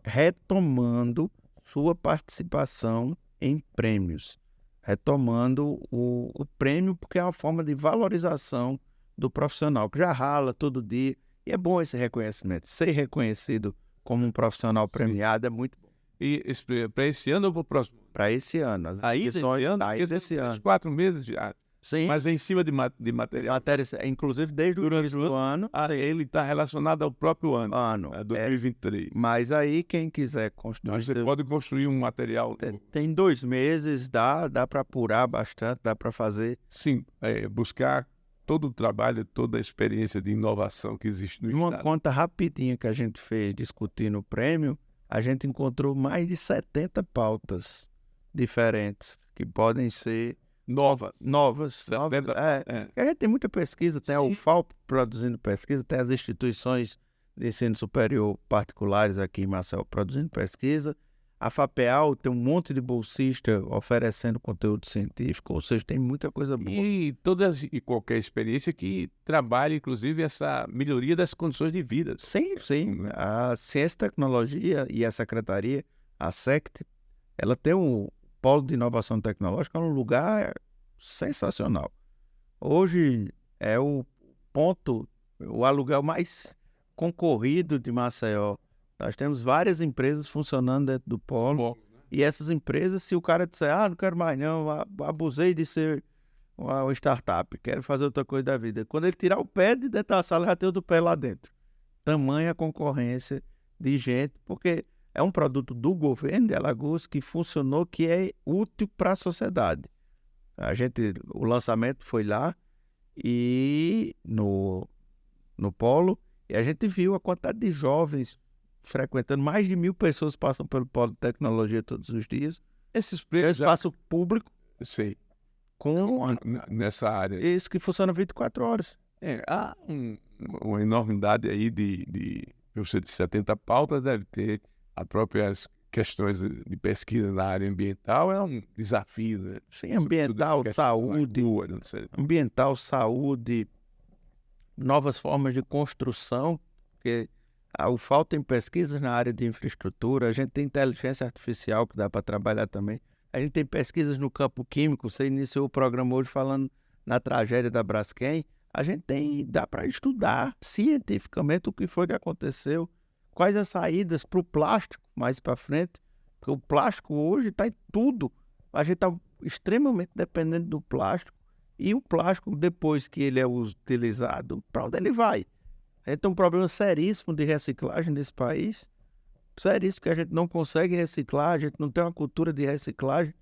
retomando sua participação em prêmios, retomando o prêmio porque é uma forma de valorização do profissional que já rala todo dia. E é bom esse reconhecimento, ser reconhecido como um profissional premiado é muito bom. E para esse ano ou para o próximo? Para esse ano. Ainda esse ano? 4 meses já. Sim. Mas é em cima de material. Inclusive desde o início do ano. Ele está relacionado ao próprio ano. 2023. Mas aí quem quiser construir... Mas você pode construir um material... Tem 2 meses, dá para apurar bastante, dá para fazer... Sim, buscar todo o trabalho, toda a experiência de inovação que existe no Uma Estado. conta rapidinha que a gente fez discutindo o prêmio, a gente encontrou mais de 70 pautas diferentes que podem ser novas. 70, A gente tem muita pesquisa, tem a UFAL produzindo pesquisa, tem as instituições de ensino superior particulares aqui em Maceió produzindo pesquisa, a FAPEAL tem um monte de bolsista oferecendo conteúdo científico, ou seja, tem muita coisa boa. E qualquer experiência que trabalhe, inclusive, essa melhoria das condições de vida. Sim. A Ciência e Tecnologia e a Secretaria, a SECT, ela tem um polo de inovação tecnológica num lugar sensacional. Hoje é o aluguel mais concorrido de Maceió. Nós temos várias empresas funcionando dentro do polo. E essas empresas, se o cara disser, não quero mais não, abusei de ser uma startup, quero fazer outra coisa da vida. Quando ele tirar o pé de dentro da sala, já tem outro pé lá dentro. Tamanha concorrência de gente, porque é um produto do governo de Alagoas que funcionou, que é útil para a sociedade. O lançamento foi lá e no polo, e a gente viu a quantidade de jovens frequentando, mais de 1.000 pessoas passam pelo polo de tecnologia todos os dias. Esses prêmios... espaço público. Sei. Nessa área. Isso que funciona 24 horas. Há uma enormidade aí de 70 pautas, deve ter as próprias questões de pesquisa na área ambiental, é um desafio, né? Sim, ambiental, saúde, novas formas de construção, porque a UFAL tem pesquisas na área de infraestrutura, a gente tem inteligência artificial que dá para trabalhar também, a gente tem pesquisas no campo químico, você iniciou o programa hoje falando na tragédia da Braskem, dá para estudar cientificamente o que foi que aconteceu, quais as saídas para o plástico mais para frente, porque o plástico hoje está em tudo, a gente está extremamente dependente do plástico, e o plástico, depois que ele é utilizado, para onde ele vai? A gente tem um problema seríssimo de reciclagem nesse país, seríssimo, que a gente não consegue reciclar, a gente não tem uma cultura de reciclagem.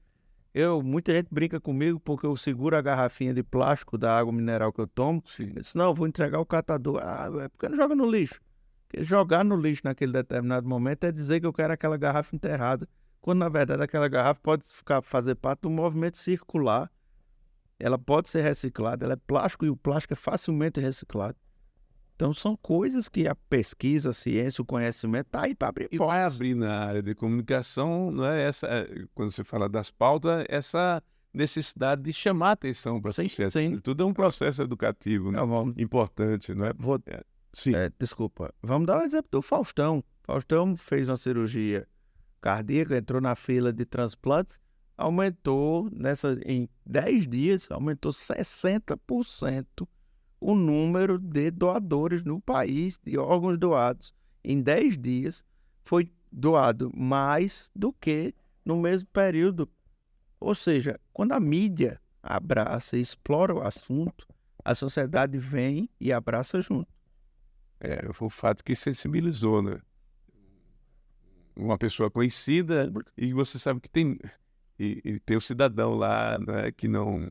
Muita gente brinca comigo porque eu seguro a garrafinha de plástico da água mineral que eu tomo. Sim. Eu disse, não, eu vou entregar o catador. É porque não joga no lixo. Porque jogar no lixo naquele determinado momento é dizer que eu quero aquela garrafa enterrada, quando na verdade aquela garrafa pode fazer parte do movimento circular. Ela pode ser reciclada, ela é plástico e o plástico é facilmente reciclado. Então são coisas que a pesquisa, a ciência, o conhecimento está aí para abrir. E vai abrir na área de comunicação, não é quando você fala das pautas, essa necessidade de chamar a atenção para a sociedade. Sim. Tudo é um processo educativo, né? Importante, não é? Sim. Desculpa, vamos dar o exemplo do Faustão. Faustão fez uma cirurgia cardíaca, entrou na fila de transplantes, aumentou, em 10 dias, aumentou 60% o número de doadores no país, de órgãos doados. Em 10 dias, foi doado mais do que no mesmo período. Ou seja, quando a mídia abraça e explora o assunto, a sociedade vem e abraça junto. Foi um fato que sensibilizou, né? Uma pessoa conhecida, e você sabe que tem um cidadão lá, né, que não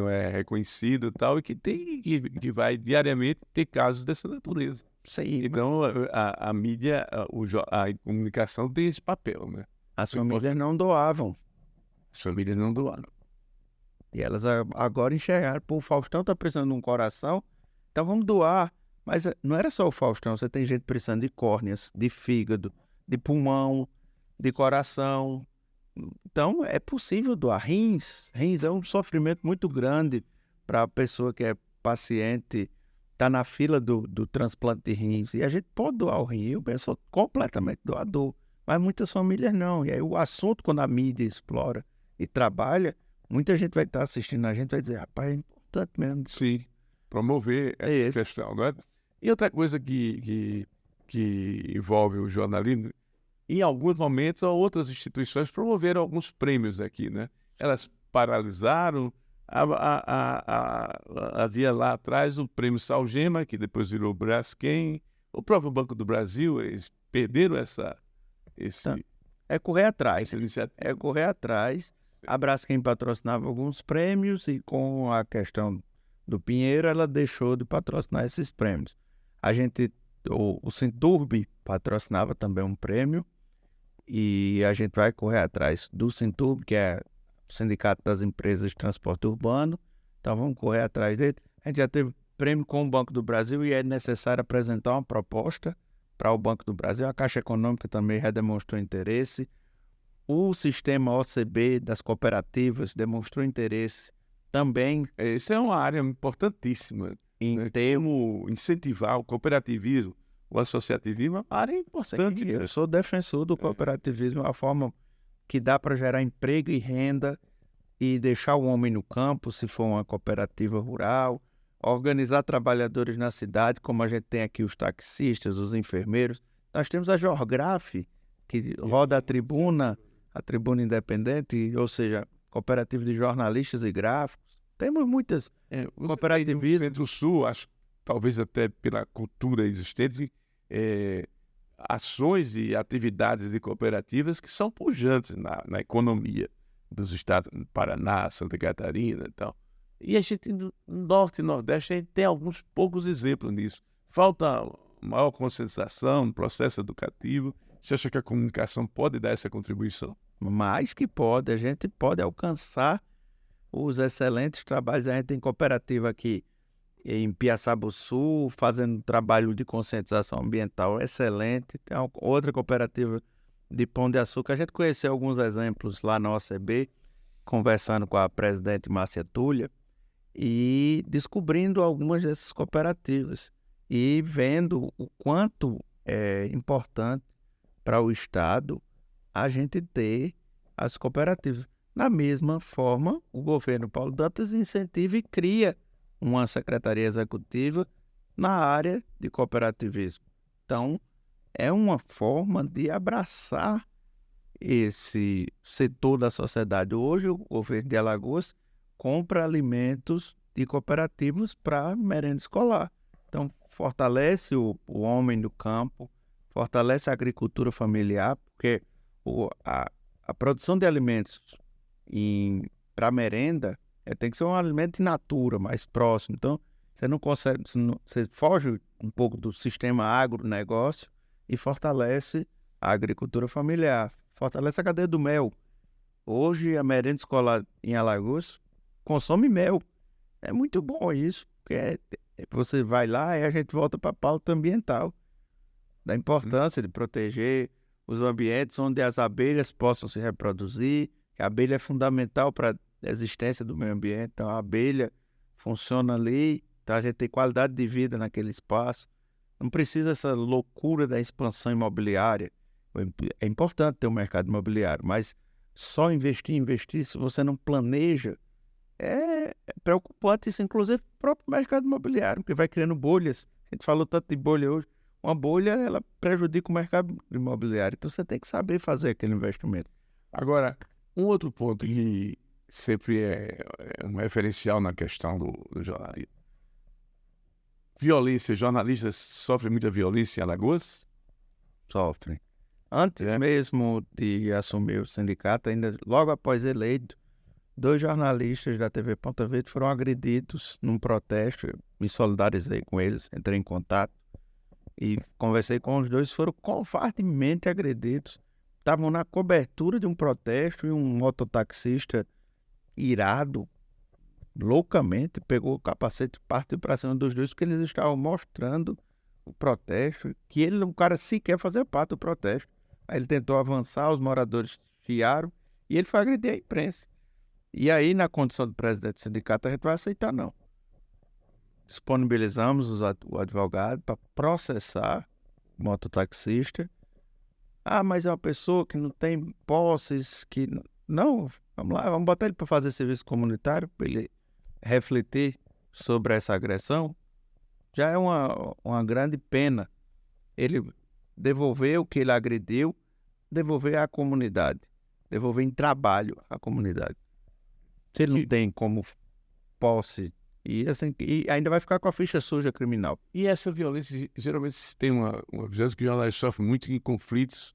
é reconhecido e tal, e que vai diariamente ter casos dessa natureza. Sim, Então, a mídia, a comunicação tem esse papel, né? as famílias não doavam. As famílias não doaram. E elas agora enxergaram, pô, o Faustão tá precisando de um coração, então vamos doar. Mas não era só o Faustão, você tem gente precisando de córneas, de fígado, de pulmão, de coração. Então é possível doar. Rins é um sofrimento muito grande para a pessoa que é paciente, está na fila do transplante de rins. E a gente pode doar o rim, eu sou completamente doador, mas muitas famílias não. E aí o assunto, quando a mídia explora e trabalha, muita gente vai estar assistindo a gente e vai dizer, rapaz, é importante mesmo. Sim, promover essa questão, não é? E outra coisa que envolve o jornalismo, em alguns momentos, outras instituições promoveram alguns prêmios aqui, né? Elas paralisaram, havia lá atrás o prêmio Salgema, que depois virou Braskem, o próprio Banco do Brasil, eles perderam essa correr atrás. iniciativa. É correr atrás. A Braskem patrocinava alguns prêmios e com a questão do Pinheiro, ela deixou de patrocinar esses prêmios. O Sinturb patrocinava também um prêmio e a gente vai correr atrás do Sinturb, que é o Sindicato das Empresas de Transporte Urbano. Então vamos correr atrás dele. A gente já teve prêmio com o Banco do Brasil e é necessário apresentar uma proposta para o Banco do Brasil. A Caixa Econômica também já demonstrou interesse. O sistema OCB das cooperativas demonstrou interesse também. Isso é uma área importantíssima. Como incentivar o cooperativismo, o associativismo, é uma área importante. Eu sou defensor do cooperativismo, a forma que dá para gerar emprego e renda e deixar o homem no campo, se for uma cooperativa rural, organizar trabalhadores na cidade, como a gente tem aqui os taxistas, os enfermeiros. Nós temos a Jorgraf, que roda a Tribuna Independente, ou seja, cooperativa de jornalistas e gráficos. Temos muitas cooperativistas. No Centro-Sul, acho, talvez até pela cultura existente, ações e atividades de cooperativas que são pujantes na economia dos estados do Paraná, Santa Catarina e tal. E a gente, no Norte e Nordeste, a gente tem alguns poucos exemplos nisso. Falta maior conscientização no processo educativo. Você acha que a comunicação pode dar essa contribuição? Mais que pode. A gente pode alcançar os excelentes trabalhos. A gente tem cooperativa aqui em Piaçabuçu, fazendo trabalho de conscientização ambiental excelente. Tem outra cooperativa de Pão de Açúcar. A gente conheceu alguns exemplos lá na OCB, conversando com a presidente Márcia Tulha e descobrindo algumas dessas cooperativas e vendo o quanto é importante para o Estado a gente ter as cooperativas. Da mesma forma, o governo Paulo Dantas incentiva e cria uma secretaria executiva na área de cooperativismo. Então, é uma forma de abraçar esse setor da sociedade. Hoje, o governo de Alagoas compra alimentos de cooperativas para merenda escolar. Então, fortalece o homem do campo, fortalece a agricultura familiar, porque a produção de alimentos para merenda tem que ser um alimento in natura, mais próximo. Então, você não consegue, você foge um pouco do sistema agronegócio e fortalece a agricultura familiar, fortalece a cadeia do mel. Hoje, a merenda escolar em Alagoas consome mel. É muito bom isso, porque você vai lá e a gente volta para a pauta ambiental, da importância de proteger os ambientes onde as abelhas possam se reproduzir. A abelha é fundamental para a existência do meio ambiente. Então, a abelha funciona ali, então a gente tem qualidade de vida naquele espaço. Não precisa essa loucura da expansão imobiliária. É importante ter um mercado imobiliário, mas só investir, se você não planeja, é preocupante isso, inclusive o próprio mercado imobiliário, porque vai criando bolhas. A gente falou tanto de bolha hoje. Uma bolha, ela prejudica o mercado imobiliário. Então, você tem que saber fazer aquele investimento. Agora, um outro ponto que sempre é um referencial na questão do jornalismo. Violência. Jornalistas sofrem muita violência em Alagoas? Sofrem. Antes mesmo de assumir o sindicato, ainda logo após eleito, 2 jornalistas da TV Ponta Verde foram agredidos num protesto. Eu me solidarizei com eles, entrei em contato e conversei com os 2. Foram covardemente agredidos. Estavam na cobertura de um protesto e um mototaxista irado, loucamente, pegou o capacete e partiu para cima dos 2, porque eles estavam mostrando o protesto, que o cara sequer fazia parte do protesto. Aí ele tentou avançar, os moradores chiaram e ele foi agredir a imprensa. E aí, na condição do presidente do sindicato, a gente vai aceitar, não. Disponibilizamos o advogado para processar o mototaxista. Ah, mas é uma pessoa que não tem posses, que... Não, vamos lá, vamos botar ele para fazer serviço comunitário, para ele refletir sobre essa agressão. Já é uma grande pena ele devolver o que ele agrediu, devolver à comunidade, devolver em trabalho à comunidade. Se ele não tem como posse, e ainda vai ficar com a ficha suja criminal. E essa violência, geralmente tem uma violência que o jornalista sofre muito em conflitos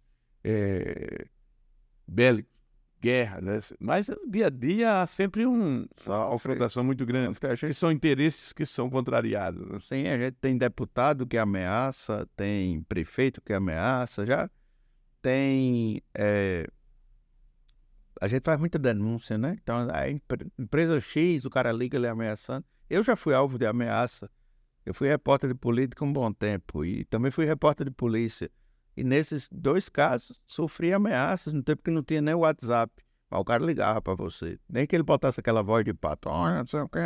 bélicos, guerra, né? Mas no dia a dia há sempre uma confrontação muito grande. São interesses que são contrariados. Né? Sim, a gente tem deputado que ameaça, tem prefeito que ameaça, já tem... A gente faz muita denúncia, né? Então, a empresa X, o cara liga ele ameaçando. Eu já fui alvo de ameaça. Eu fui repórter de política um bom tempo e também fui repórter de polícia. E nesses 2 casos, sofri ameaças no tempo que não tinha nem o WhatsApp. Mas o cara ligava para você. Nem que ele botasse aquela voz de pato, não sei o que,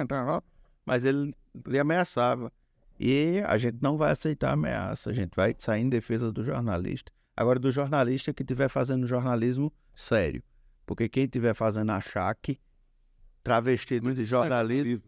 mas ele ameaçava. E a gente não vai aceitar a ameaça. A gente vai sair em defesa do jornalista. Agora, do jornalista que estiver fazendo jornalismo sério. Porque quem estiver fazendo achaque, travestido de jornalismo,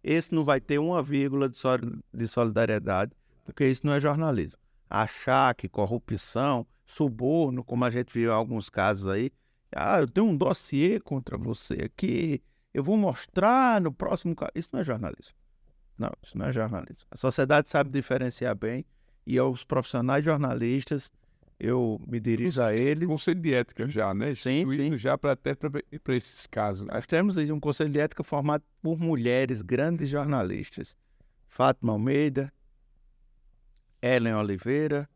esse não vai ter uma vírgula de solidariedade, porque isso não é jornalismo. Achaque, corrupção, suborno, como a gente viu em alguns casos aí. Ah, eu tenho um dossiê contra você aqui, eu vou mostrar no próximo caso. Isso não é jornalismo. Não, isso não é jornalismo. A sociedade sabe diferenciar bem e os profissionais jornalistas, eu me dirijo a eles. Conselho de ética já, né? Sim. Já para esses casos. Nós temos aí um conselho de ética formado por mulheres, grandes jornalistas. Fátima Almeida, Ellen Oliveira,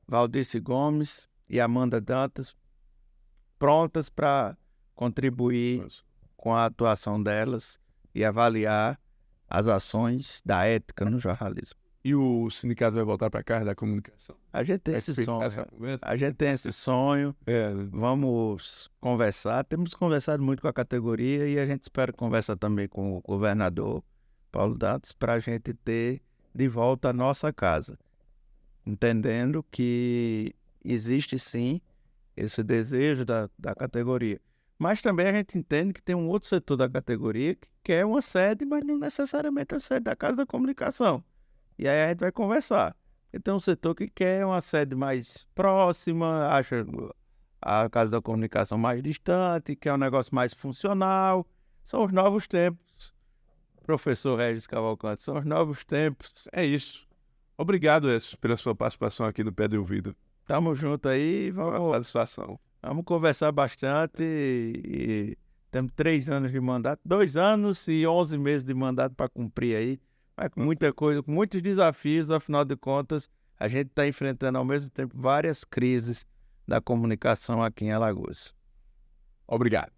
Valdice Gomes e Amanda Dantas, prontas para contribuir com a atuação delas e avaliar as ações da ética no jornalismo. E o sindicato vai voltar para a Casa da Comunicação? A gente tem esse sonho. A gente tem esse sonho. Vamos conversar. Temos conversado muito com a categoria e a gente espera conversar também com o governador Paulo Dantas para a gente ter de volta a nossa casa. Entendendo que existe sim esse desejo da categoria. Mas também a gente entende que tem um outro setor da categoria que quer uma sede, mas não necessariamente a sede da Casa da Comunicação. E aí a gente vai conversar. Então, um setor que quer uma sede mais próxima, acha a Casa da Comunicação mais distante, quer um negócio mais funcional. São os novos tempos. Professor Regis Cavalcante, são os novos tempos. É isso. Obrigado, Edson, pela sua participação aqui no Pé de Ouvido. Tamo junto aí. Vamos conversar bastante. E temos 3 anos de mandato, 2 anos e 11 meses de mandato para cumprir aí. Mas com muita coisa, com muitos desafios, afinal de contas, a gente está enfrentando ao mesmo tempo várias crises da comunicação aqui em Alagoas. Obrigado.